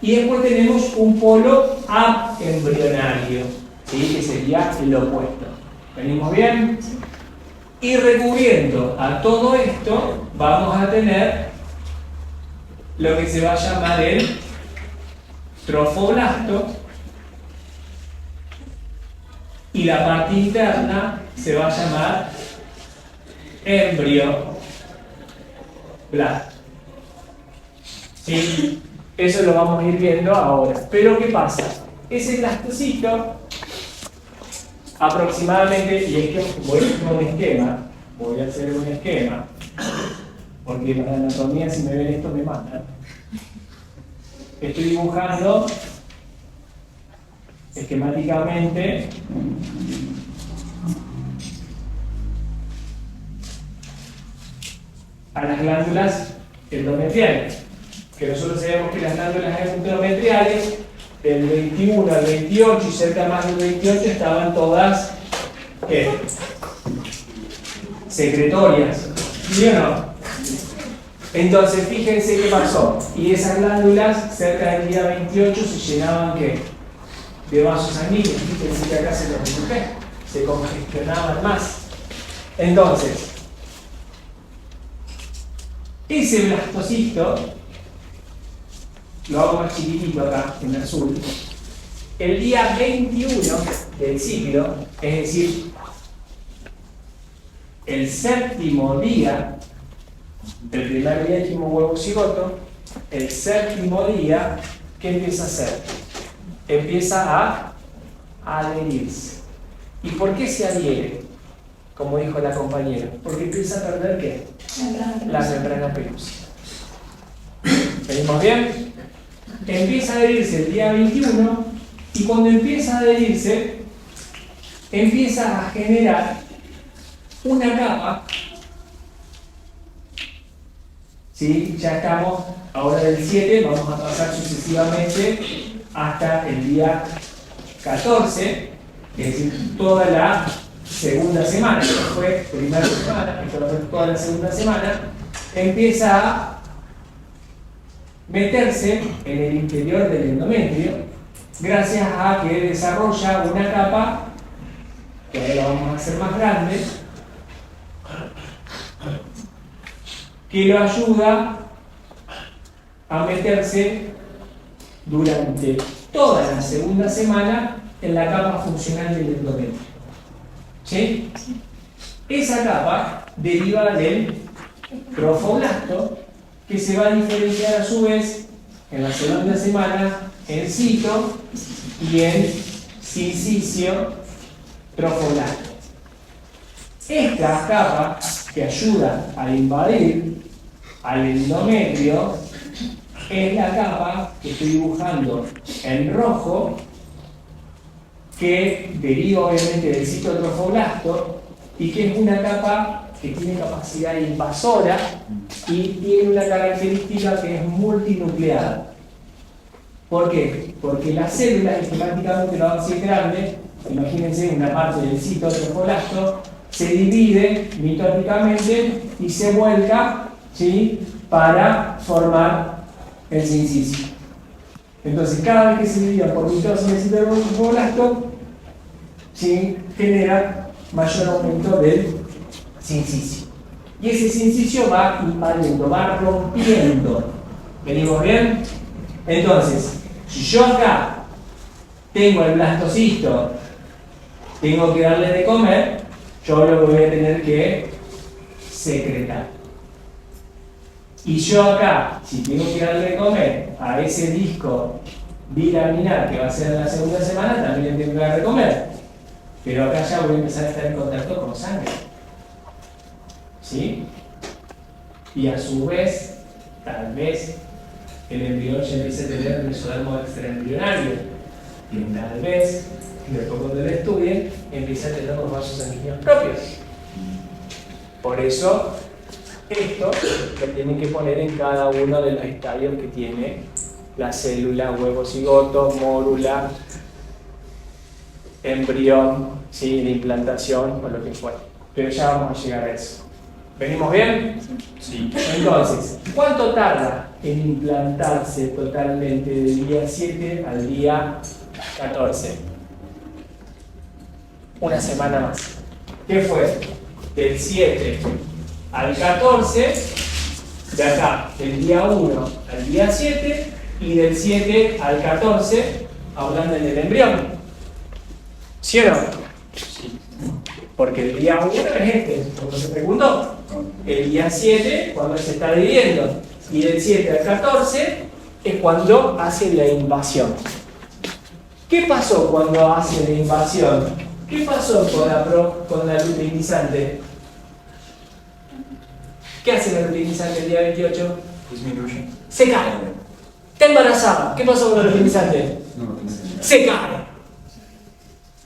Y después tenemos un polo aembrionario, ¿sí? Que sería el opuesto. ¿Venimos bien? Y recubriendo a todo esto, vamos a tener lo que se va a llamar el trofoblasto, y la parte interna se va a llamar embrioblasto. ¿Sí? Eso lo vamos a ir viendo ahora. Pero ¿qué pasa? Ese blastocito aproximadamente, y es que voy a hacer un esquema, porque para la anatomía, si me ven esto me matan. Estoy dibujando esquemáticamente a las glándulas endometriales, que nosotros sabemos que las glándulas endometriales del 21 al 28 y cerca más del 28 estaban todas ¿qué? Secretorias, ¿sí o no? Entonces fíjense qué pasó, y esas glándulas cerca del día 28 se llenaban ¿qué? De vasos sanguíneos. Fíjense que acá se los dibujé, se congestionaban más. Entonces ese blastocisto, lo hago más chiquitito acá en azul, el día 21 del ciclo, es decir, el séptimo día del primer día del huevo cigoto, el séptimo día, ¿qué empieza a hacer? Empieza a adherirse. ¿Y por qué se adhiere? Como dijo la compañera, porque empieza a perder ¿qué? La membrana pelúcida. ¿Venimos bien? Empieza a adherirse el día 21, y cuando empieza a adherirse, empieza a generar una capa. ¿Sí? Ya estamos ahora del 7, vamos a pasar sucesivamente hasta el día 14, es decir, toda la segunda semana. Esto fue primera semana, esto va a ser toda la segunda semana. Empieza a meterse en el interior del endometrio, gracias a que desarrolla una capa, que ahora la vamos a hacer más grande, que lo ayuda a meterse durante toda la segunda semana en la capa funcional del endometrio. ¿Sí? Esa capa deriva del trofoblasto, que se va a diferenciar a su vez en la segunda semana en cito y en silicio trofoblastos. Esta capa que ayuda a invadir al endometrio es la capa que estoy dibujando en rojo, que deriva obviamente del citotrofoblasto y que es una capa que tiene capacidad invasora y tiene una característica que es multinucleada. ¿Por qué? Porque la célula, esquemáticamente lo hago así grande, imagínense una parte del citotrofoblasto, se divide mitóticamente y se vuelca, ¿sí?, para formar el sincicio. Entonces, cada vez que se divide por mitosis del citotrofoblasto, ¿sí?, genera mayor aumento del sincicio. Y ese sincicio va invadiendo, va rompiendo. ¿Venimos bien? Entonces, si yo acá tengo el blastocisto, tengo que darle de comer, yo lo voy a tener que secretar. Y yo acá, si tengo que darle de comer a ese disco bilaminar que va a ser en la segunda semana, también le tengo que dar de comer. Pero acá ya voy a empezar a estar en contacto con sangre. ¿Sí? Y a su vez, tal vez, el embrión ya empiece a tener un mesodermo extraembrionario. Y tal vez, después cuando lo estudien, empiece a tener los vasos sanguíneos propios. Por eso, esto lo tienen que poner en cada uno de los estadios que tiene la célula, huevo cigoto, mórula, embrión, ¿sí?, de implantación o lo que fuera. Pero ya vamos a llegar a eso. ¿Venimos bien? Sí. Entonces, ¿cuánto tarda en implantarse totalmente del día 7 al día 14? Una semana más. ¿Qué fue? Del 7 al 14, de acá, del día 1 al día 7, y del 7 al 14, hablando del embrión. ¿Sí o no? Sí. Porque el día 1 es este, como se preguntó. El día 7, cuando se está dividiendo. Y del 7 al 14 es cuando hace la invasión. ¿Qué pasó cuando hace la invasión? ¿Qué pasó con la luteinizante? ¿Qué hace la luteinizante el día 28? Disminuye. Se cae. Está embarazada. ¿Qué pasó con la luteinizante? Se cae.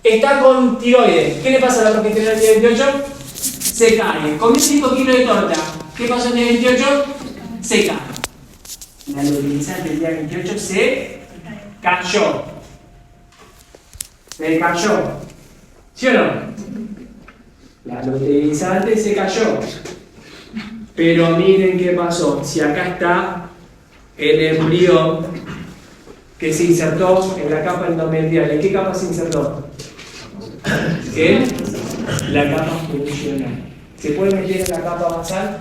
Está con tiroides. ¿Qué le pasa a la progesterona el día 28? Se cae. Comió 5 kilos de torta. ¿Qué pasó el día 28? Se cae. La luteinizante el día 28 se cayó. Se cayó. ¿Sí o no? La luteinizante se cayó. Pero miren qué pasó. Si acá está el embrión que se insertó en la capa endometrial. ¿En qué capa se insertó? En la capa funcional. ¿Se puede meter en la capa basal?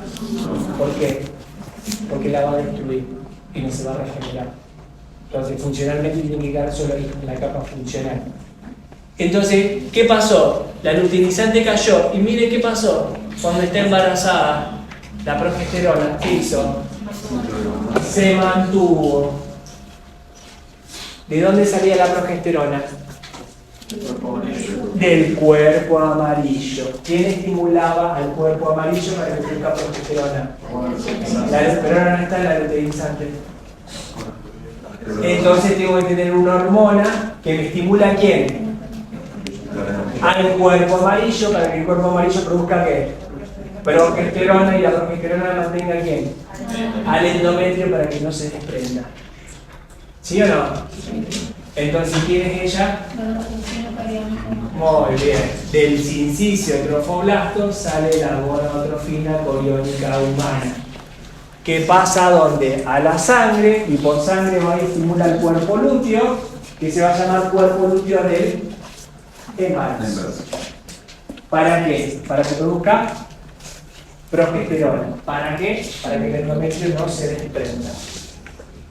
¿Por qué? Porque la va a destruir y no se va a regenerar. Entonces, funcionalmente tiene que quedar solo ahí, en la capa funcional. Entonces, ¿qué pasó? La luteinizante cayó. Y mire qué pasó. Cuando está embarazada, la progesterona, ¿qué hizo? Se mantuvo. ¿De dónde salía la progesterona? Del cuerpo amarillo. ¿Quién estimulaba al cuerpo amarillo para que produzca progesterona? Pero ahora no está en la luteinizante. Entonces tengo que tener una hormona que me estimula ¿a quién? Al cuerpo amarillo, para que el cuerpo amarillo produzca ¿qué? Progesterona, y la progesterona mantenga ¿a quién? Al endometrio, para que no se desprenda. ¿Sí o no? Entonces, ¿quién es ella? Muy bien. Del sincicio trofoblasto sale la gonadotrofina coriónica humana. ¿Qué pasa a dónde? A la sangre, y por sangre va y estimula el cuerpo lúteo, que se va a llamar cuerpo lúteo del embarazo. ¿Para qué? Para que produzca progesterona. ¿Para qué? Para que el endometrio no se desprenda.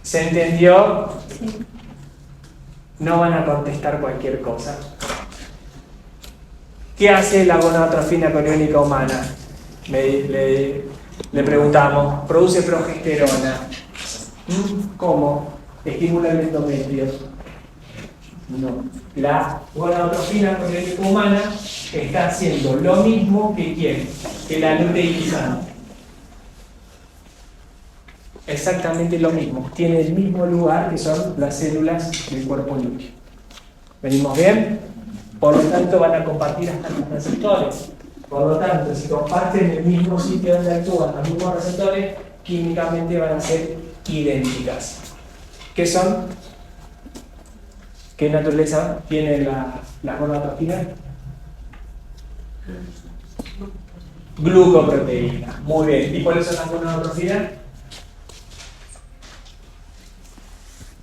¿Se entendió? Sí. No van a contestar cualquier cosa. ¿Qué hace la gonadotrofina coriónica humana? Le preguntamos. Produce progesterona. ¿Cómo? Estimula el endometrio. No. La gonadotrofina colónica humana está haciendo lo mismo que ¿quién? Que la luteinizante. Exactamente lo mismo. Tiene el mismo lugar que son las células del cuerpo lúteo. ¿Venimos bien? Por lo tanto, van a compartir hasta los receptores. Por lo tanto, si comparten el mismo sitio donde actúan los mismos receptores, químicamente van a ser idénticas. ¿Qué son? ¿Qué naturaleza tiene la gonadotrofina? Glucoproteína. Muy bien. ¿Y cuáles son las gonadotrofinas?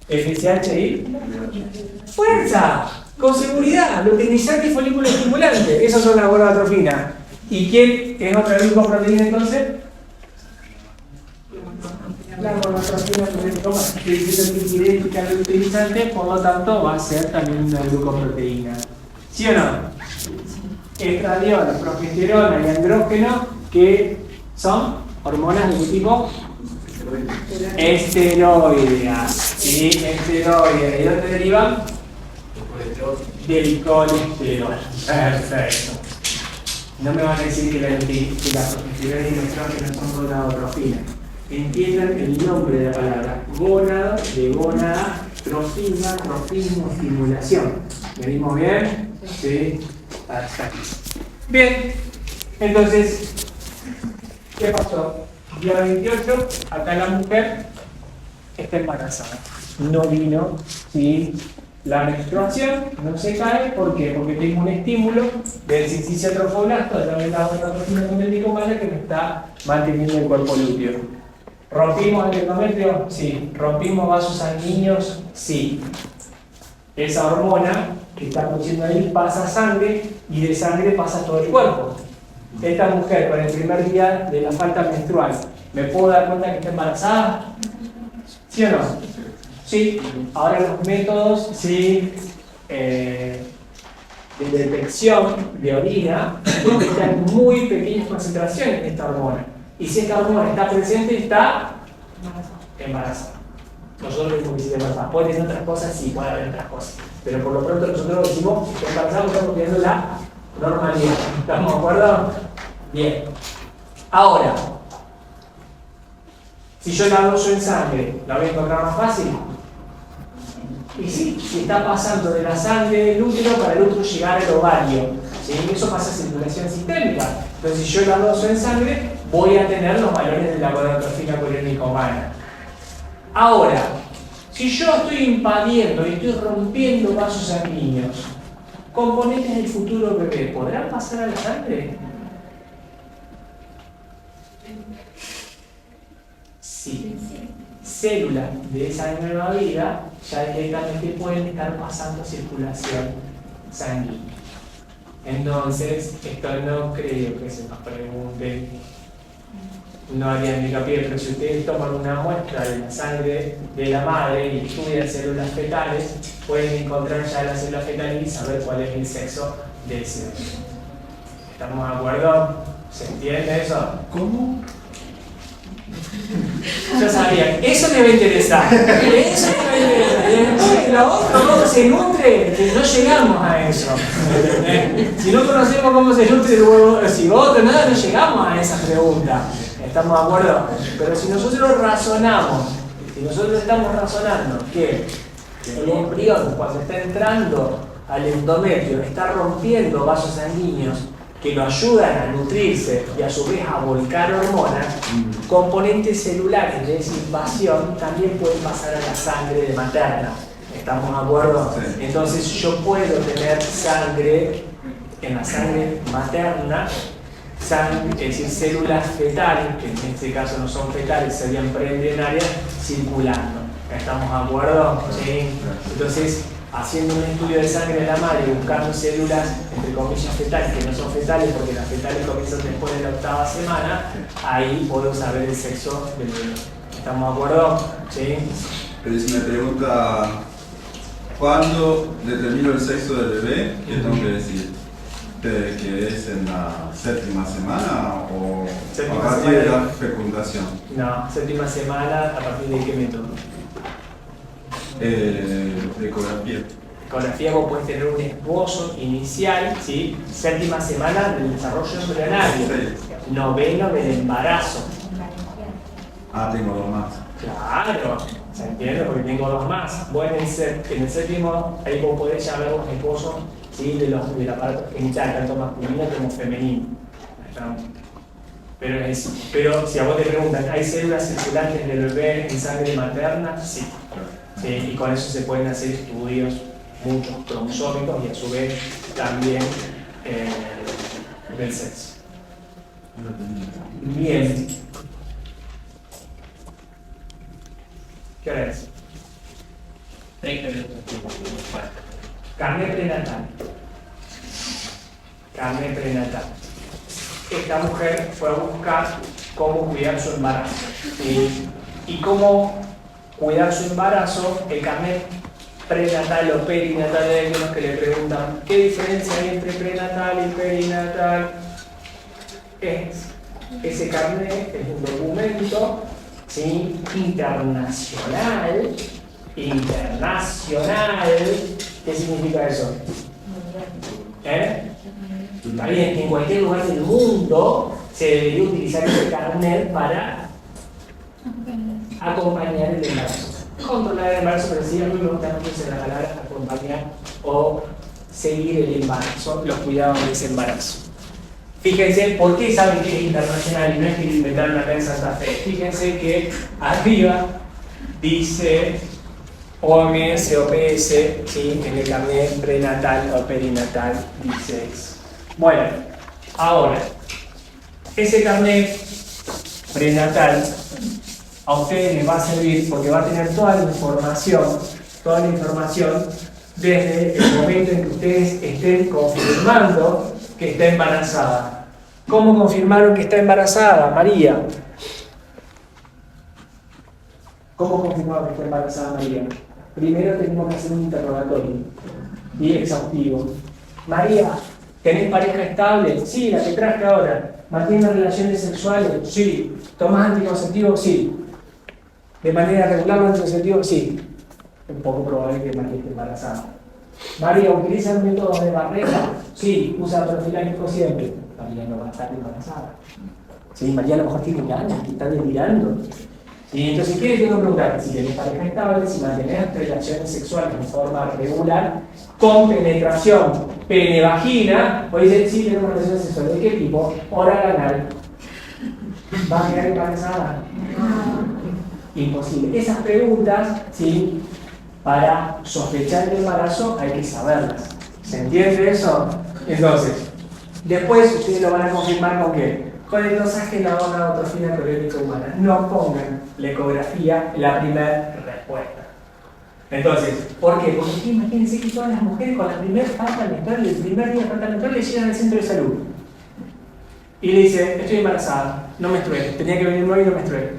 FSH y fuerza, con seguridad, luteinizante y folículo estimulante. Esas son las gonadotrofinas. ¿Y quién es otra glucoproteína entonces? La gonadotrofina es idéntica al luteinizante, por lo tanto va a ser también una glucoproteína. ¿Sí o no? Estradiol, progesterona y andrógeno, que son hormonas de qué tipo? Esteroideas. ¿Sí? Esteroideas. ¿De dónde derivan? Del colesterol. Perfecto. No me van a decir que la progesterona y el estrógeno son gonadotrofinas. Entiendan el nombre de la palabra. Gónado, de gónada, trofina, trofismo, estimulación. ¿Venimos bien? Sí. Hasta aquí. Bien. Entonces, ¿qué pasó? Día 28, acá la mujer está embarazada. No vino, ¿sí? La menstruación no se cae, ¿por qué? Porque tengo un estímulo del cinciciatrofoblasto, de la gonadotrofina colónica humana que me está manteniendo el cuerpo lúteo. ¿Rompimos el endometrio? Sí. ¿Rompimos vasos sanguíneos? Sí. Esa hormona que está produciendo ahí pasa a sangre y de sangre pasa a todo el cuerpo. Esta mujer con el primer día de la falta menstrual, ¿me puedo dar cuenta que está embarazada? ¿Sí o no? Sí. Ahora los métodos, sí, de detección de orina están muy pequeñas concentraciones de esta hormona. Y si esta hormona está presente, está embarazada. Nosotros decimos que sí está embarazada. Puede tener otras cosas, sí, puede haber otras cosas. Pero por lo pronto nosotros decimos que está embarazada, estamos viendo la normalidad. ¿Estamos de acuerdo? Bien. Ahora, si yo la doso en sangre, ¿la voy a encontrar más fácil? Y sí, si está pasando de la sangre del útero para el útero llegar al ovario. ¿Sí? Eso pasa en circulación sistémica. Entonces, si yo la doso en sangre, voy a tener los valores de la gonadotrofina colónica humana. Ahora, si yo estoy invadiendo y estoy rompiendo vasos sanguíneos, componentes del futuro bebé, ¿podrán pasar a la sangre? Sí. Células de esa nueva vida ya directamente pueden estar pasando circulación sanguínea. Entonces, esto no creo que se nos pregunte, no haría hincapié, pero si ustedes toman una muestra de la sangre de la madre y estudian células fetales, pueden encontrar ya las células fetales y saber cuál es el sexo del bebé. ¿Estamos de acuerdo? ¿Se entiende eso? ¿Cómo? Yo sabía, eso me va a interesar. Eso me va a interesar. Lo otro, ¿cómo se nutre? Que no llegamos a eso. Si no conocemos cómo se nutre el huevo, si otro nada, no llegamos a esa pregunta. ¿Estamos de acuerdo? Pero si nosotros razonamos, si nosotros estamos razonando que el embrión, cuando está entrando al endometrio, está rompiendo vasos sanguíneos que lo ayudan a nutrirse y a su vez a volcar hormonas, componentes celulares de esa invasión también pueden pasar a la sangre de materna. ¿Estamos de acuerdo? Sí. Entonces yo puedo tener sangre en la sangre materna, es decir, células fetales, que en este caso no son fetales, serían preembrionarias, circulando. ¿Estamos de acuerdo? ¿Sí? Entonces, haciendo un estudio de sangre de la madre, buscando células, entre comillas, fetales, que no son fetales porque las fetales comienzan después de la 8ª semana, ahí puedo saber el sexo del bebé. ¿Estamos de acuerdo? ¿Sí? Pero si me pregunta, ¿cuándo determino el sexo del bebé? ¿Qué tengo que decir? ¿Que es en la 7ª semana o Séptima a partir de semana. la fecundación? No, 7ª semana, ¿a partir de qué método? Ecografía. ecografía vos podés tener un esbozo inicial, ¿sí? Séptima semana del desarrollo embrionario, noveno del embarazo. Ah, tengo dos más. Claro, ¿se entiende? Porque tengo dos más. Vos en el séptimo, ahí vos podés llamar un esbozo, ¿sí? Del aparato genital, tanto masculino como femenino. Pero si a vos te preguntan, ¿hay células circulantes del bebé en sangre materna? Sí. Y con eso se pueden hacer estudios, muchos cromosómicos y a su vez también del sexo. Bien. ¿Qué hora es? 30 minutos. Bueno. Carné prenatal. Carné prenatal. Esta mujer fue a buscar cómo cuidar su embarazo. Y cómo cuidar su embarazo, el carnet prenatal o perinatal, hay algunos que le preguntan ¿qué diferencia hay entre prenatal y perinatal? Ese carnet es un documento, ¿sí? internacional. ¿Qué significa eso? Está bien, en cualquier lugar del mundo se debería utilizar ese carnet para acompañar el embarazo. Controlar el embarazo, pero sí, a mí me gusta mucho la palabra acompañar o seguir el embarazo, los cuidados de ese embarazo. Fíjense, ¿por qué saben que es internacional y no es que inventaron acá en Santa Fe? Fíjense que arriba dice OMS, OPS, ¿sí? En el carnet prenatal o perinatal dice eso. Bueno, ahora, ese carnet prenatal a ustedes les va a servir porque va a tener toda la información desde el momento en que ustedes estén confirmando que está embarazada. ¿Cómo confirmaron que está embarazada, María? ¿Cómo confirmaron que está embarazada, María? Primero tenemos que hacer un interrogatorio y exhaustivo. María, ¿tenés pareja estable? Sí, la que traje ahora. ¿Mantienes relaciones sexuales? Sí. ¿Tomás anticonceptivos? Sí. ¿De manera regular los anticonceptivos? Sí. Es poco probable que María esté embarazada. María, ¿utiliza métodos de barrera? Sí. ¿Usa profiláctico siempre? María no va a estar embarazada. Sí, María a lo mejor tiene ganas, que está delirando. Y entonces, ¿qué le tengo que preguntar? Si tenés pareja estable, si mantenés relaciones sexuales de forma regular, con penetración pene-vagina, o dicen, sí, tenemos relaciones sexuales. ¿De qué tipo? Oral, anal. ¿Va a quedar embarazada? Imposible. Esas preguntas, ¿sí? Para sospechar el embarazo hay que saberlas. ¿Se entiende eso? Entonces, después ustedes lo van a confirmar con qué? Con el dosaje de la gonadotrofina coriónica humana. No pongan la ecografía en la primera respuesta. Entonces, ¿por qué? Porque imagínense que todas las mujeres con la primera falta menstrual, el primer día de falta menstrual, le llegan al centro de salud. Y le dicen, estoy embarazada, no menstrué, tenía que venirme hoy y no menstrué.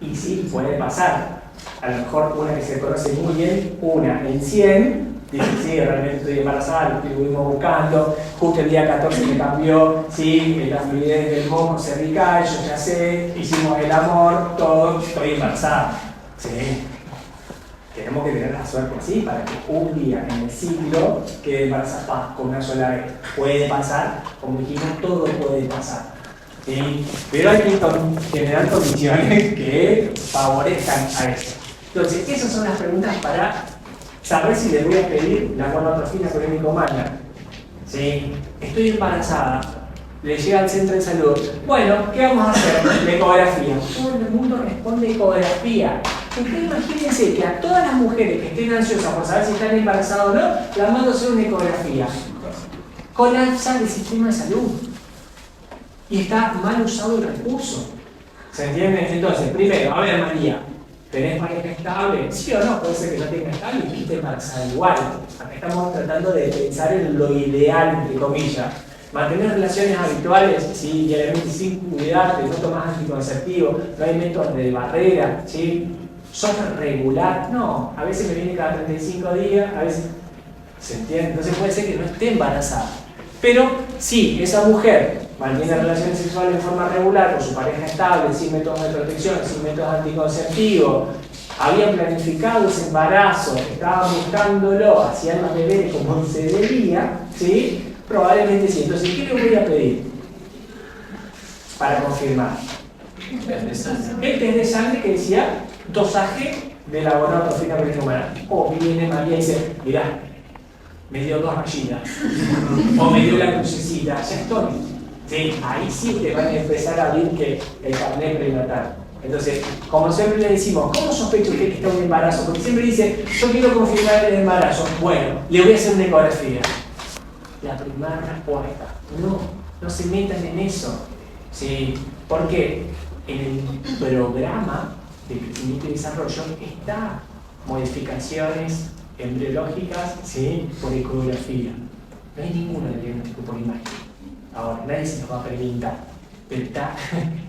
Y sí, puede pasar. A lo mejor una que se conoce muy bien, una en 100, dice, sí, realmente estoy embarazada, lo estuvimos buscando, justo el día 14 me cambió, sí, la fluidez del moco cervical, yo ya sé, hicimos el amor, todo, estoy embarazada. Sí. Tenemos que tener la suerte así para que un día en el ciclo quede embarazada con una sola vez. Puede pasar, como dijimos, todo puede pasar. ¿Sí? Pero hay que generar condiciones que favorezcan a eso. Entonces, esas son las preguntas para saber si le voy a pedir la gonadotrofina coriónica humana. ¿Sí? Estoy embarazada, le llega al centro de salud. Bueno, ¿qué vamos a hacer? La ecografía. Todo el mundo responde ecografía. Entonces, imagínense que a todas las mujeres que estén ansiosas por saber si están embarazadas o no, las mando a hacer una ecografía. Colapsa el sistema de salud. Y está mal usado el recurso. ¿Se entiende? Entonces, primero, a ver, María, ¿tenés pareja estable? ¿Sí o no? Puede ser que no tenga estable y que esté embarazada igual. Acá estamos tratando de pensar en lo ideal, entre comillas. Mantener relaciones habituales, ¿sí? Diariamente sin cuidarte, no tomas anticonceptivos, no hay métodos de barrera, ¿sí? ¿Sos regular? No, a veces me viene cada 35 días, a veces... ¿Se entiende? Entonces puede ser que no esté embarazada. Pero sí, esa mujer mantiene relaciones sexuales de forma regular con su pareja estable, sin métodos de protección, sin métodos anticonceptivos, habían planificado ese embarazo, estaban buscándolo, hacían los deberes como se debía, ¿sí? Probablemente sí. Entonces, ¿qué le voy a pedir para confirmar? El de sangre. El test de sangre que decía dosaje de la gonadotrofina humana. O viene María y dice, mirá, me dio 2 gallinas, o me dio la crucecita, ya estoy. Sí, ahí sí te van a empezar a abrir que el carnet prenatal. Entonces, como siempre le decimos, ¿cómo sospecha usted que está un embarazo? Porque siempre dice, yo quiero confirmar el embarazo. Bueno, le voy a hacer una ecografía. La primera respuesta, no se metan en eso. ¿Sí? Porque en el programa de crecimiento y desarrollo está modificaciones embriológicas, ¿sí? Por ecografía. No hay ninguno de diagnóstico por imagen. Ahora, nadie se nos va a preguntar, pero está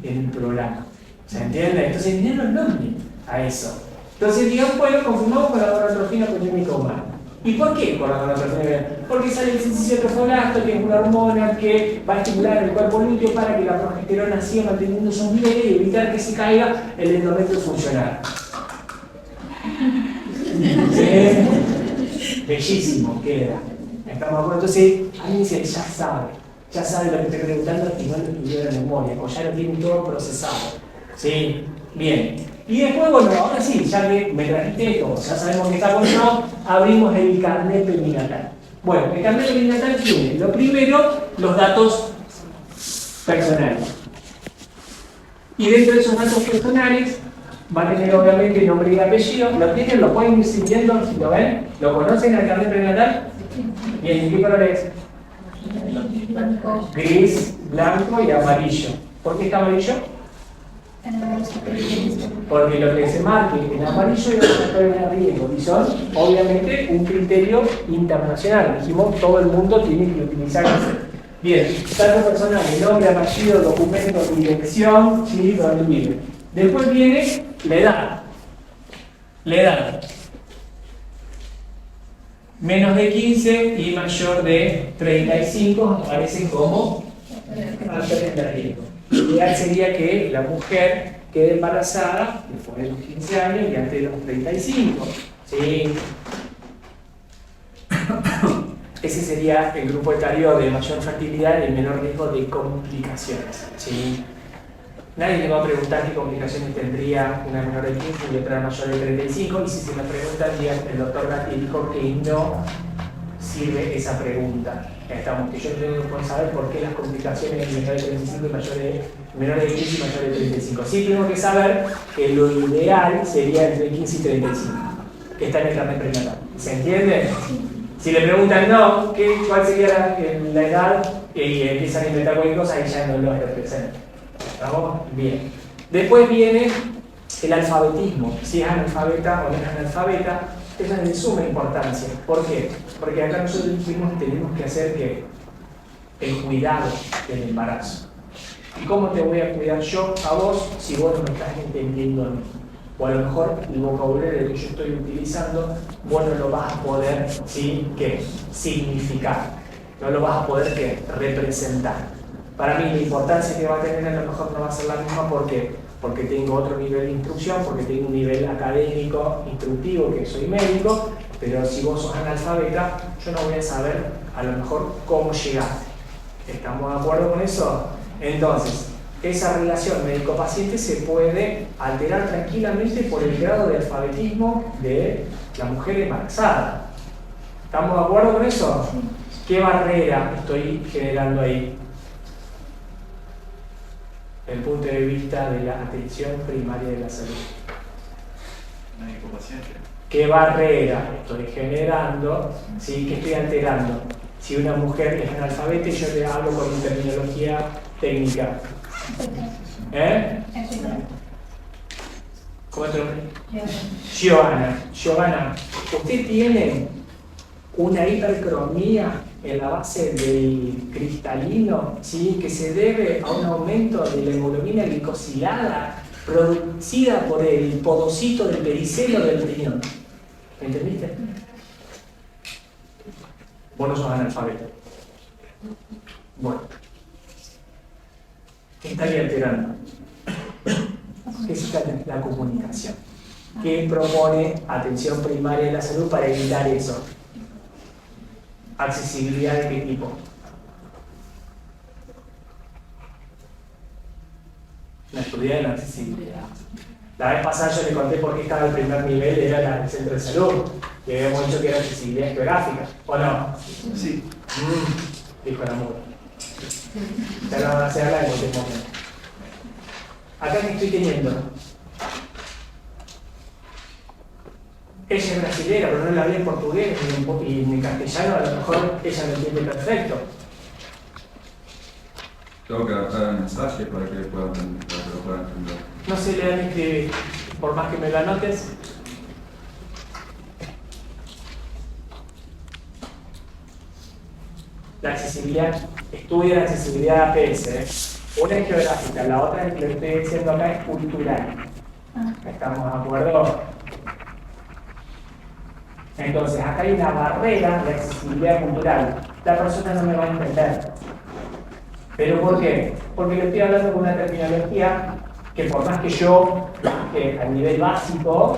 en el programa. ¿Se entiende? Entonces, denle el nombre a eso. Entonces, digamos, bueno, confirmamos con la gonadotrofina polémica humana. ¿Y por qué con la gonadotrofina humana? Porque sale el citocitrofolato, que es una hormona que va a estimular el cuerpo lúteo para que la progesterona siga manteniendo esos niveles y evitar que se caiga el endometrio funcional. ¿Sí? Bellísimo, queda. ¿Estamos de acuerdo? Entonces, alguien dice, ya sabe lo que estoy preguntando y no lo estudió de memoria, o ya lo tiene todo procesado. ¿Sí? Bien. Y después, bueno, ahora sí, ya que me trajiste esto, ya sabemos que está bueno, abrimos el carnet perinatal. Bueno, el carnet perinatal tiene, lo primero, los datos personales. Y dentro de esos datos personales va a tener obviamente nombre y apellido. ¿Lo tienen? ¿Lo pueden ir siguiendo? Si lo ven, ¿lo conocen el carnet perinatal? Bien, ¿y qué color es? Gris, blanco y amarillo. ¿Por qué está amarillo? Porque lo que se marque en amarillo es los factores de riesgo y son obviamente un criterio internacional. Dijimos, todo el mundo tiene que utilizar eso. Bien, datos personales, nombre, apellido, documento, dirección, sí, donde vive. Después viene la edad. La edad. Menos de 15 y mayor de 35 aparecen como factores de riesgo. Lo ideal sería que la mujer quede embarazada después de los 15 años y antes de los 35. ¿Sí? Ese sería el grupo etario de mayor fertilidad y el menor riesgo de complicaciones. ¿Sí? Nadie le va a preguntar qué complicaciones tendría una menor de 15 y otra mayor de 35, y si se la preguntan, digan, el doctor Gatti dijo que no sirve esa pregunta. Estamos, que yo tengo que poder saber por qué las complicaciones en menor de 35 y menor de 15 y mayor de 35. Sí tengo que saber que lo ideal sería entre 15 y 35, que está en el carnet prenatal. ¿Se entiende? Si le preguntan no, ¿cuál sería la edad? Y empiezan a inventar cualquier cosa y ya no lo representan. ¿Estamos? Bien. Después viene el alfabetismo. Si es analfabeta o no es analfabeta, eso es de suma importancia. ¿Por qué? Porque acá nosotros mismos tenemos que hacer que el cuidado del embarazo. ¿Y cómo te voy a cuidar yo a vos si vos no me estás entendiendo a mí? O a lo mejor el vocabulario que yo estoy utilizando, vos no lo vas a poder, ¿sí? ¿Qué? Significar. No lo vas a poder, ¿qué? Representar. Para mí la importancia que va a tener a lo mejor no va a ser la misma porque tengo otro nivel de instrucción, porque tengo un nivel académico, instructivo, que soy médico, pero si vos sos analfabeta, yo no voy a saber a lo mejor cómo llegaste. ¿Estamos de acuerdo con eso? Entonces, esa relación médico-paciente se puede alterar tranquilamente por el grado de alfabetismo de la mujer embarazada. ¿Estamos de acuerdo con eso? ¿Qué barrera estoy generando ahí? El punto de vista de la atención primaria de la salud. ¿Qué barrera estoy generando? ¿Sí? ¿Qué estoy alterando? Si una mujer es analfabeta y yo le hablo con terminología técnica. ¿Cómo te lo Giovanna. Giovanna, ¿usted tiene una hipercromía en la base del cristalino, ¿sí? Que se debe a un aumento de la hemoglobina glicosilada producida por el podocito del pericelo del riñón? ¿Me entendiste? Vos no sos analfabeta. Bueno. ¿Qué estaría alterando? ¿Qué es la comunicación? que propone atención primaria en la salud para evitar eso. ¿Accesibilidad de qué tipo? La estudié en accesibilidad. La vez pasada yo le conté por qué estaba el primer nivel, era el centro de salud. Y habíamos dicho que era accesibilidad geográfica, ¿o no? Sí. Dijo la muda. Ya no van a hacer hablar en este momento. Acá que estoy teniendo. Ella es brasilera, pero no la habla en portugués y en castellano, a lo mejor ella lo entiende perfecto. Tengo que adaptar el mensaje para que lo pueda entender. No sé leer ni escribir, por más que me lo anotes. La accesibilidad, estudia la accesibilidad APS. Una es geográfica, la otra es que lo que estoy diciendo acá es cultural. ¿Estamos de acuerdo? Entonces, acá hay una barrera de accesibilidad cultural. La persona no me va a entender. ¿Pero por qué? Porque le estoy hablando con una terminología que por más que yo, a nivel básico,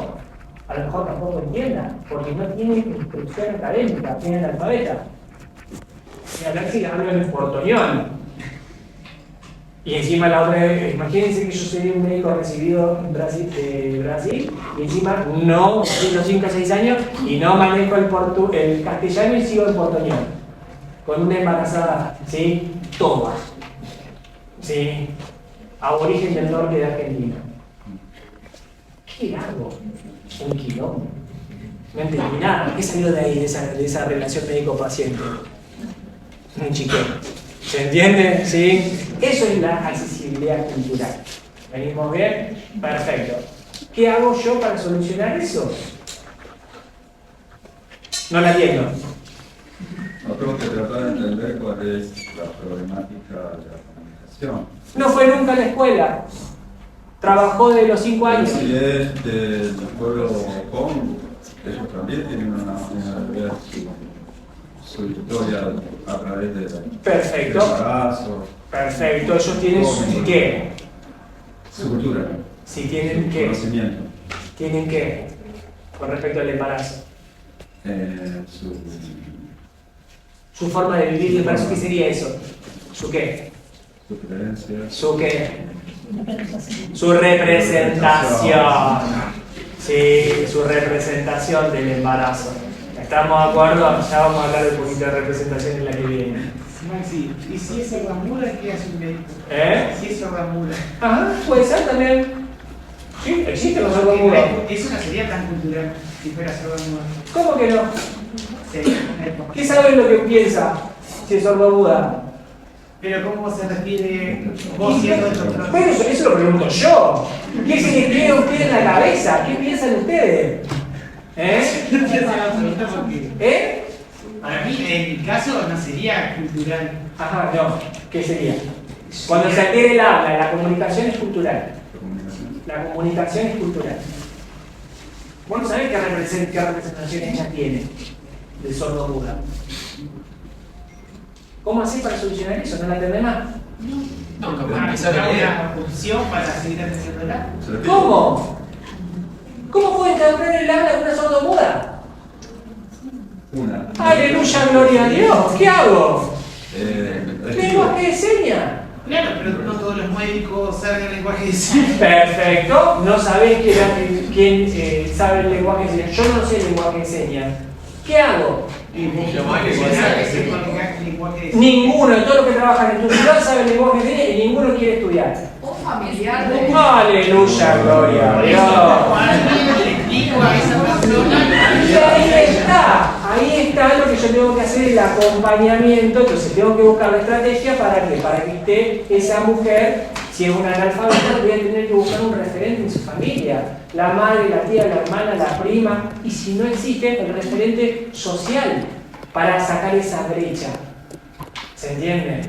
a lo mejor tampoco entienda, porque no tiene instrucción académica, tiene analfabeta. Y a ver si hablo en portoñol. Y encima la otra, imagínense que yo soy un médico recibido en Brasil, y encima no, tengo 5 o 6 años, y no manejo el castellano y sigo en portoñol. Con una embarazada, ¿sí? Toma. ¿Sí? Aborigen del norte de Argentina. ¿Qué hago? Un quilombo. No entendí nada. ¿Qué salió de ahí, de esa relación médico-paciente? Un chiquero. ¿Se entiende? ¿Sí? Eso es la accesibilidad cultural. ¿Venimos bien? Perfecto. ¿Qué hago yo para solucionar eso? No la entiendo. No, tengo que tratar de entender cuál es la problemática de la comunicación. No fue nunca a la escuela. Trabajó de los 5 años. Si es del pueblo Hong, ellos también tienen una manera de ver su historia a través de Perfecto. del embarazo. Perfecto. Ellos tienen su qué. Su cultura. Si tienen Su qué. conocimiento. ¿Tienen qué? Con respecto al embarazo. Su forma de vivir el embarazo, ¿qué sería eso? ¿Su qué? Su creencia. ¿Su qué? Su representación. Sí, su representación del embarazo. ¿Estamos de acuerdo? Ya vamos a hablar de un poquito de representación en la que viene. Maxi, ¿y si es sordomuda, qué hace un médico? Si es sordomuda. Ajá, puede ser también. Sí, existen los sordomudos. Eso no sería tan cultural si fuera sordomuda. ¿Cómo que no? Sería una época. ¿Qué sabe lo que piensa si es sordomuda? Pero ¿cómo se refiere vos siendo el doctor? Bueno, eso lo pregunto yo. ¿Qué se les queda a ustedes en la cabeza? ¿Qué piensan ustedes? No te hago la pregunta porque para mí, en mi caso, no sería cultural. Ajá, no. ¿Qué sería? Cuando se adquiere el habla, la comunicación es cultural. La comunicación es cultural. Vos no sabés qué representación ella tiene de sordomuda. ¿Cómo hacés para solucionar eso? ¿No la entendés más? No, capaz Para empezar a leer. una opción para seguir atendiéndola. ¿Cómo? ¿Cómo puede cambiar el habla de una sordomuda? Una. ¡Aleluya, gloria a Dios! ¿Qué hago? ¿Lenguaje de señas? Claro, pero no todos los médicos saben el lenguaje de señas. Perfecto. No sabés quién sabe el lenguaje de señas. Yo no sé el lenguaje de señas. ¿Qué hago? Lo más que puede hacer es que Ninguno de todos los que trabajan en tu ciudad sabe el lenguaje de señas y ninguno quiere estudiar. Un familiar de... ¡Aleluya, gloria a Dios! le explico a esa persona. Y ahí está lo que yo tengo que hacer, el acompañamiento. Entonces tengo que buscar la estrategia para que esté esa mujer, si es una analfabeta, voy a tener que buscar un referente en su familia, la madre, la tía, la hermana, la prima, y si no existe, el referente social para sacar esa brecha. ¿Se entiende?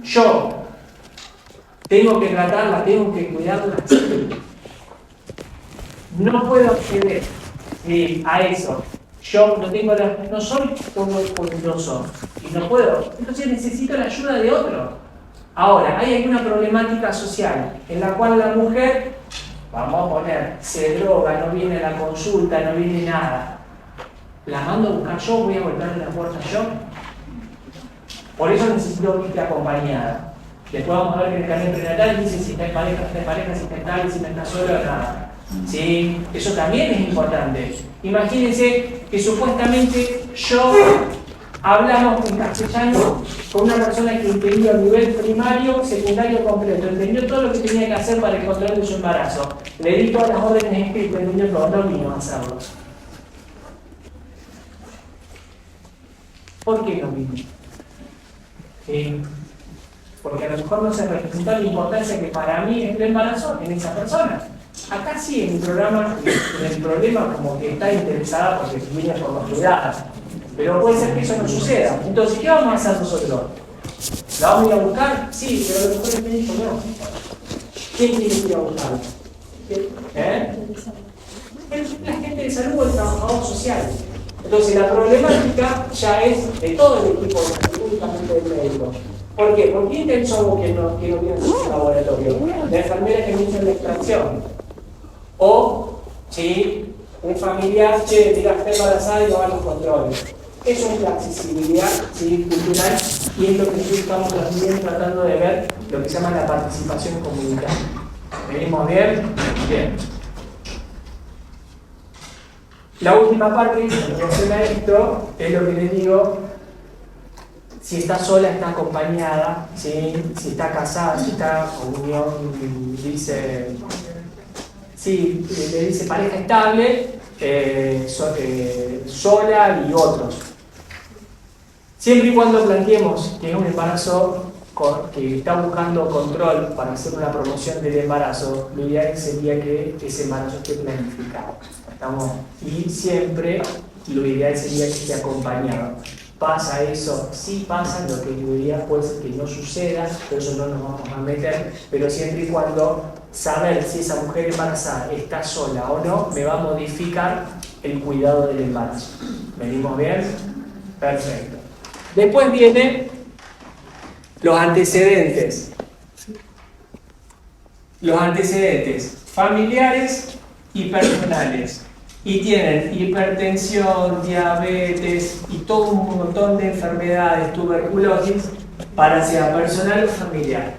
Yo tengo que tratarla, tengo que cuidarla. No puedo acceder a eso. Yo no soy todo poderoso y no puedo. Entonces necesito la ayuda de otro. Ahora, hay alguna problemática social en la cual la mujer vamos a poner, se droga, no viene a la consulta, no viene nada, ¿la mando a buscar yo? ¿Voy a golpearle la puerta yo? Por eso necesito que acompañada. Después vamos a ver que en el carnet prenatal dice si está en pareja, si está estable, si no está solo o nada. ¿Sí? Eso también es importante. Imagínense que supuestamente yo hablamos en castellano con una persona que entendió a nivel primario, secundario completo, entendió todo lo que tenía que hacer para el control de su embarazo. Le di todas las órdenes escritas, entendió todo, no vino a hacerlo. ¿Por qué no vino? Porque a lo mejor no se representó la importancia que para mí es el embarazo en esa persona. Acá sí, en el programa, en el problema como que está interesada porque viene por las cuidadas. Pero puede ser que eso no suceda. Entonces, ¿qué vamos a hacer nosotros? ¿La vamos a ir a buscar? Sí, pero a lo mejor el médico no. ¿Quién tiene que ir a buscarla? La gente de salud o el trabajador social. Entonces, la problemática ya es de todo el equipo, únicamente del médico. ¿Por qué? ¿Por qué intenso que no viene a su laboratorio? La enfermera que me hizo la extracción. O, sí, un familiar que diga está embarazada y no va a los controles. Eso es la accesibilidad, ¿sí?, cultural, y es lo que nosotros estamos también tratando de ver, lo que se llama la participación comunitaria. ¿Venimos bien? Bien. La última parte en relación a esto es lo que les digo: si está sola, está acompañada, ¿sí? Si está casada, si está en unión, dice, sí, le dice pareja estable, sola y otros. Siempre y cuando planteemos que es un embarazo que está buscando control para hacer una promoción del embarazo, lo ideal sería que ese embarazo esté planificado. ¿Estamos? Y siempre lo ideal sería que esté acompañado. ¿Pasa eso? Sí pasa, lo que yo diría puede ser que no suceda, pero eso no nos vamos a meter, pero siempre y cuando saber si esa mujer embarazada está sola o no, me va a modificar el cuidado del embarazo. ¿Venimos bien? Perfecto. Después vienen los antecedentes. Los antecedentes familiares y personales. Y tienen hipertensión, diabetes y todo un montón de enfermedades, tuberculosis, para sea personal o familiar.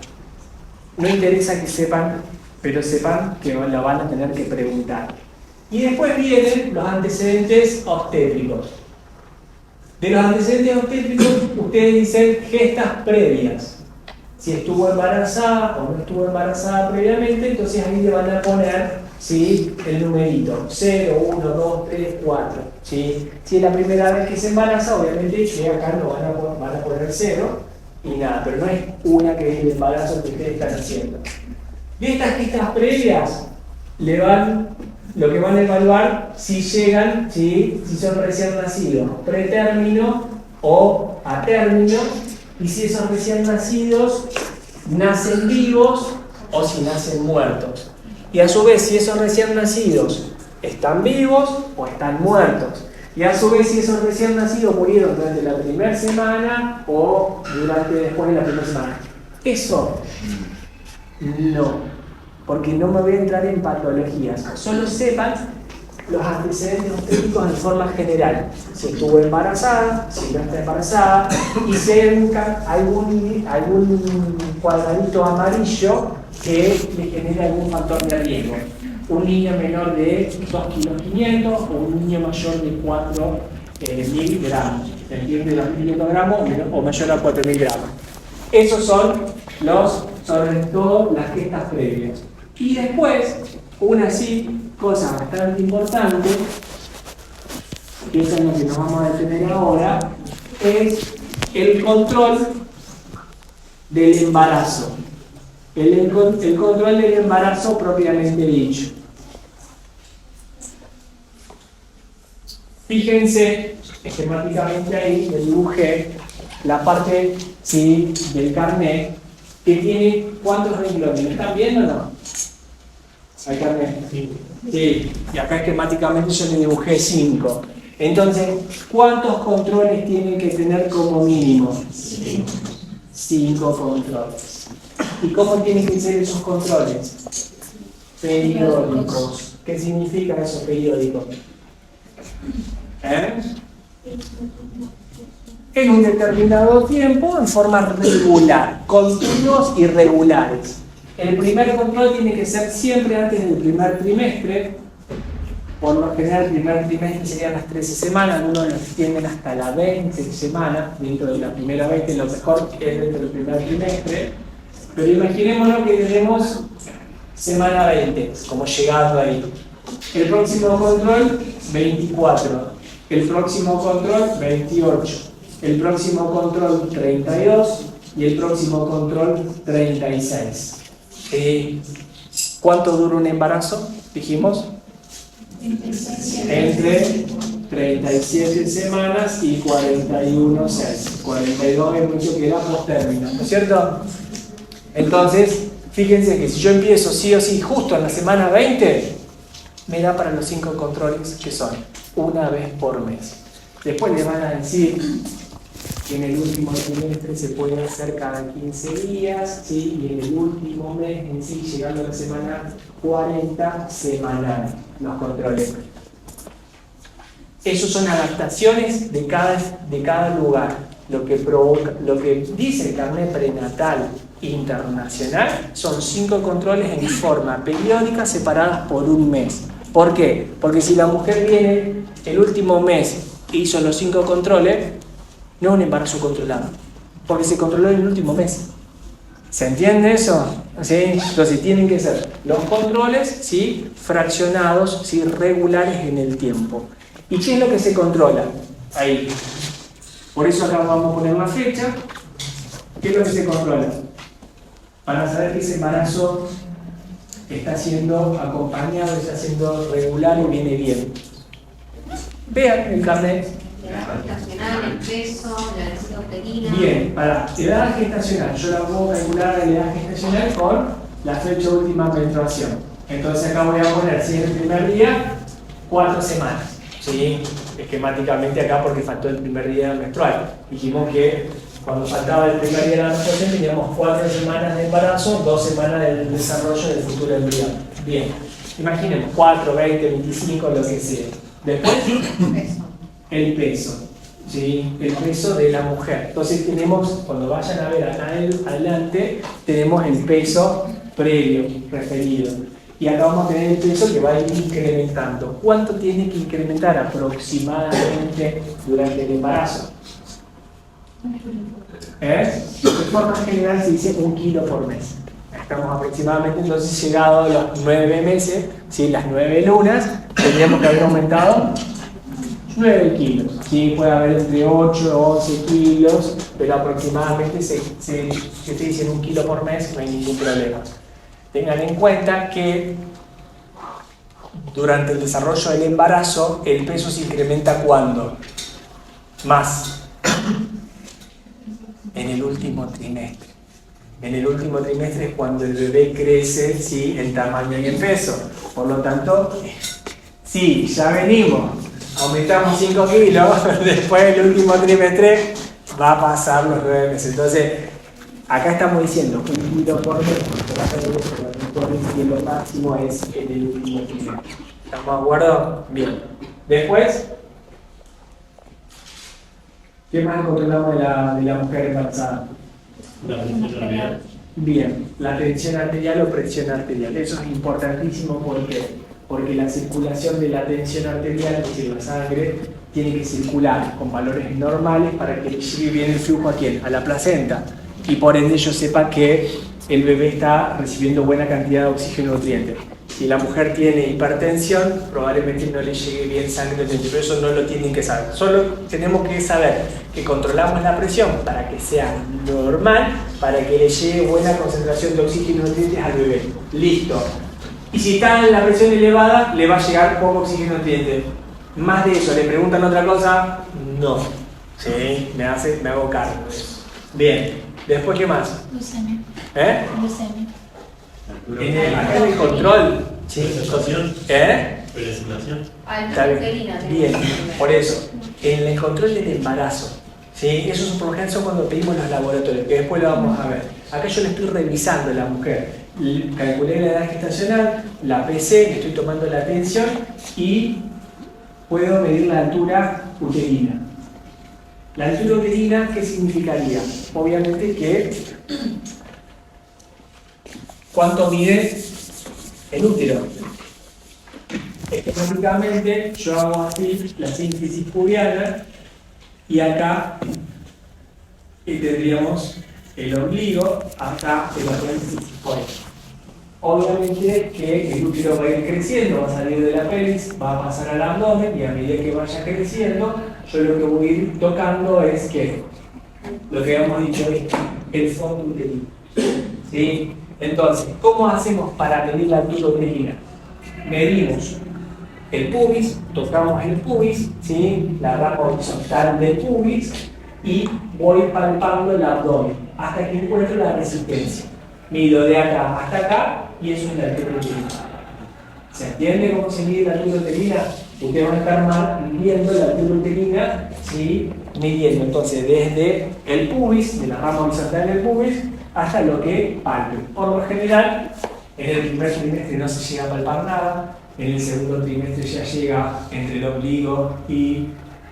No interesa que sepan, pero sepan que la van a tener que preguntar. Y después vienen los antecedentes obstétricos. De los antecedentes obstétricos, ustedes dicen gestas previas. Si estuvo embarazada o no estuvo embarazada previamente, entonces ahí le van a poner, ¿sí?, el numerito, 0, 1, 2, 3, 4. ¿Sí? Si es la primera vez que se embaraza, obviamente que acá no van a poner 0 y nada, pero no es una que es el embarazo que ustedes están haciendo. De estas gestas previas, lo que van a evaluar si llegan, ¿sí?, si son recién nacidos, pretérmino o a término, y si esos recién nacidos nacen vivos o si nacen muertos. Y a su vez, si esos recién nacidos están vivos o están muertos. Y a su vez, si esos recién nacidos murieron durante la primera semana o después de la primera semana. Eso no, porque no me voy a entrar en patologías. Solo sepan los antecedentes obstétricos en forma general. Si estuvo embarazada, si no está embarazada, y si hay algún cuadradito amarillo que le genere algún factor de riesgo. Un niño menor de 2,5 kg o un niño mayor de 4.000 gramos. ¿Se entiende? 2.500 gramos o mayor a 4.000 gramos. Esos son sobre todo las gestas previas. Y después, una cosa bastante importante, que es en lo que nos vamos a detener ahora, es el control del embarazo. El control del embarazo propiamente dicho. Fíjense, esquemáticamente ahí le dibujé la parte, ¿sí?, del carnet que tiene ¿cuántos renglones? ¿Me están viendo o no? ¿Hay carnet? Sí. Y acá esquemáticamente yo le dibujé 5. Entonces, ¿cuántos controles tienen que tener como mínimo? 5 controles. ¿Y cómo tienen que ser esos controles? periódicos. ¿Qué significa eso, periódico? En un determinado tiempo, en forma regular, continuos y regulares. El primer control tiene que ser siempre antes del primer trimestre. Por lo general, el primer trimestre serían las 13 semanas, algunos los extienden hasta la 20 semana, dentro de la primera 20, lo mejor es dentro del primer trimestre. Pero imaginémonos que tenemos semana 20, como llegado ahí. El próximo control, 24. El próximo control, 28. El próximo control, 32. Y el próximo control, 36. ¿Cuánto dura un embarazo? Dijimos. Entre 37 semanas y 41, 6. 42 es mucho que era post-término, ¿no es cierto? Entonces, fíjense que si yo empiezo sí o sí justo en la semana 20, me da para los 5 controles que son una vez por mes. Después le van a decir que en el último trimestre se puede hacer cada 15 días, ¿sí? Y en el último mes, en sí, llegando a la semana 40 semanal, los controles. Esos son adaptaciones de cada lugar. Lo que dice el carnet prenatal internacional son 5 controles en forma periódica separadas por un mes. ¿Por qué? Porque si la mujer viene el último mes e hizo los 5 controles, no es un embarazo controlado, porque se controló en el último mes. ¿Se entiende eso? ¿Sí? Entonces tienen que ser los controles, ¿sí?, fraccionados, ¿sí?, regulares en el tiempo. ¿Y qué es lo que se controla? Ahí. Por eso acá vamos a poner una fecha. ¿Qué es lo que se controla? Para saber que ese embarazo está siendo acompañado, está siendo regular y viene bien. Vean el carnet. La edad gestacional, el peso, la densidad uterina. Bien, para la edad gestacional, yo la puedo calcular la edad gestacional con la fecha última menstruación. Entonces acá voy a poner, si es el primer día, 4 semanas. ¿Sí? Esquemáticamente acá porque faltó el primer día menstrual. Dijimos que cuando faltaba el primer día de la menstruación teníamos 4 semanas de embarazo, 2 semanas del desarrollo del futuro embrión. Bien, imaginemos 4, 20, 25, lo que sea. Después, el peso. ¿Sí? El peso de la mujer. Entonces tenemos, cuando vayan a ver acá adelante, tenemos el peso previo, referido. Y acá vamos a tener el peso que va a ir incrementando. ¿Cuánto tiene que incrementar aproximadamente durante el embarazo? De forma general se dice 1 kilo por mes. Estamos aproximadamente entonces llegado a los 9 meses, ¿sí?, las 9 lunas, tendríamos que haber aumentado 9 kilos. Sí, puede haber entre 8 o 11 kilos, pero aproximadamente si ustedes dicen 1 kilo por mes, no hay ningún problema. Tengan en cuenta que durante el desarrollo del embarazo, el peso se incrementa ¿cuándo? Más. En el último trimestre. En el último trimestre es cuando el bebé crece, ¿sí?, en tamaño y en peso. Por lo tanto, sí, ya venimos. Aumentamos 5 kilos, después del último trimestre va a pasar los 9 meses. Entonces, acá estamos diciendo 1 kilo por mes, y lo máximo es en el último trimestre. ¿Estamos de acuerdo? Bien. Después, ¿qué más controlamos de la mujer embarazada? La presión arterial. Bien, la tensión arterial o presión arterial. Eso es importantísimo porque la circulación de la tensión arterial, es decir, la sangre, tiene que circular con valores normales para que le llegue bien el flujo ¿a quién? A la placenta. Y por ende yo sepa que el bebé está recibiendo buena cantidad de oxígeno y nutrientes. Si la mujer tiene hipertensión, probablemente no le llegue bien sangre y nutrientes, pero eso no lo tienen que saber. Solo tenemos que saber que controlamos la presión para que sea normal, para que le llegue buena concentración de oxígeno y nutrientes al bebé. Listo. Y si está en la presión elevada, le va a llegar poco oxígeno y nutrientes. Más de eso, ¿le preguntan otra cosa? No. Sí, me hago cargo de eso. Bien. Después, ¿qué más? Glucemia. Glucemia. Acá en el control. Sí. Presentación. Presentación. Está bien. Bien, por eso. En el control del embarazo. ¿Sí? Esos por lo general son cuando pedimos los laboratorios, que después lo vamos a ver. Acá yo le estoy revisando a la mujer calculé la edad gestacional, la pesé, le estoy tomando la tensión y puedo medir la altura uterina. La altura uterina, ¿qué significaría? Obviamente que ¿cuánto mide el útero? Esquemáticamente yo hago así la síntesis pubiana y acá tendríamos el ombligo, acá el apéndice sigmoide. Obviamente que el útero va a ir creciendo, va a salir de la pelvis, va a pasar al abdomen y a medida que vaya creciendo, yo lo que voy a ir tocando es que lo que habíamos dicho es el fondo uterino. ¿Sí? Entonces, ¿cómo hacemos para medir la altura uterina? Medimos el pubis, tocamos el pubis, ¿sí? La rama horizontal del pubis y voy palpando el abdomen hasta que encuentro la resistencia. Mido de acá hasta acá y eso es la altura uterina. ¿Se entiende cómo se mide la altura uterina? Ustedes van a estar midiendo la altura uterina, ¿sí? Midiendo entonces desde el pubis, de la rama horizontal del pubis, hasta lo que palpe. Por lo general, en el primer trimestre no se llega a palpar nada, en el segundo trimestre ya llega entre el ombligo y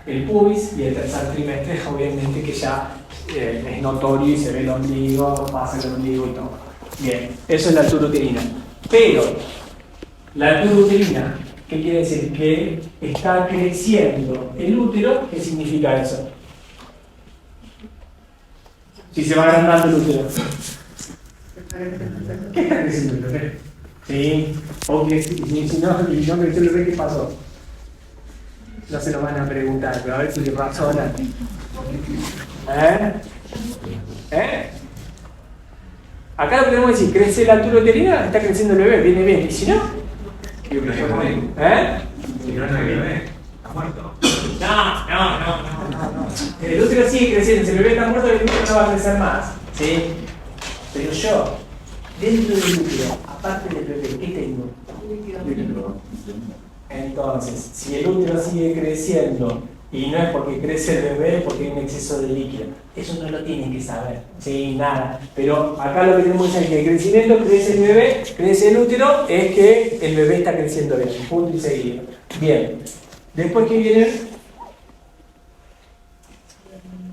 el pubis, y el tercer trimestre obviamente que ya es notorio y se ve el ombligo, pasa el ombligo y todo. Bien, eso es la altura uterina. Pero, la altura uterina, ¿qué quiere decir? Que está creciendo el útero. ¿Qué significa eso? Si se va agrandando el útero. ¿Qué está creciendo el útero? Sí, o que si no creció el bebé, ¿qué pasó? No se lo van a preguntar, pero a ver si le razonan. Acá lo que tenemos que decir, crece la altura uterina, está creciendo el bebé, viene bien. ¿Y si no? Si no es bebé, está muerto. No. El útero sigue creciendo, si el bebé está muerto, el útero no va a crecer más. ¿Sí? Pero yo, dentro del útero, aparte del bebé, ¿qué tengo? Entonces, si el útero sigue creciendo y no es porque crece el bebé, es porque hay un exceso de líquido. Eso no lo tienen que saber, sí, nada. Pero acá lo que tenemos es que el crecimiento, crece el bebé, crece el útero, es que el bebé está creciendo bien, punto y seguido. Bien, después que vienen,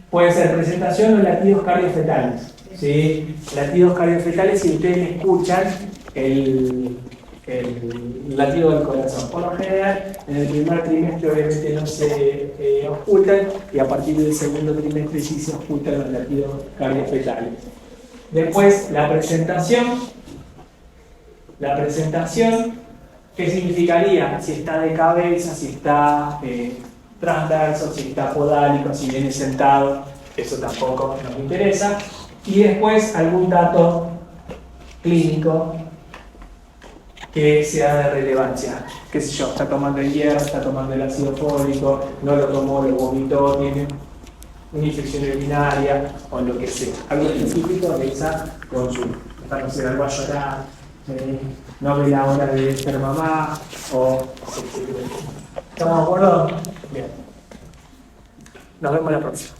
puede ser presentación o latidos cardiofetales. ¿Sí? Latidos cardiofetales, si ustedes escuchan el latido del corazón. Por lo general, en el primer trimestre obviamente no se ocultan y a partir del segundo trimestre sí se ocultan los latidos cardiofetales. Después, la presentación. La presentación, ¿qué significaría? Si está de cabeza, si está transverso, si está podálico, si viene sentado, eso tampoco nos interesa. Y después, algún dato clínico que sea de relevancia, qué sé yo, está tomando el hierro, está tomando el ácido fólico, no lo tomó, lo vomitó, tiene una infección urinaria o lo que sea, algo específico de esa consulta. No sé, algo a llorar, no ve la hora de ser mamá o... ¿Estamos de acuerdo? Bien. Nos vemos la próxima.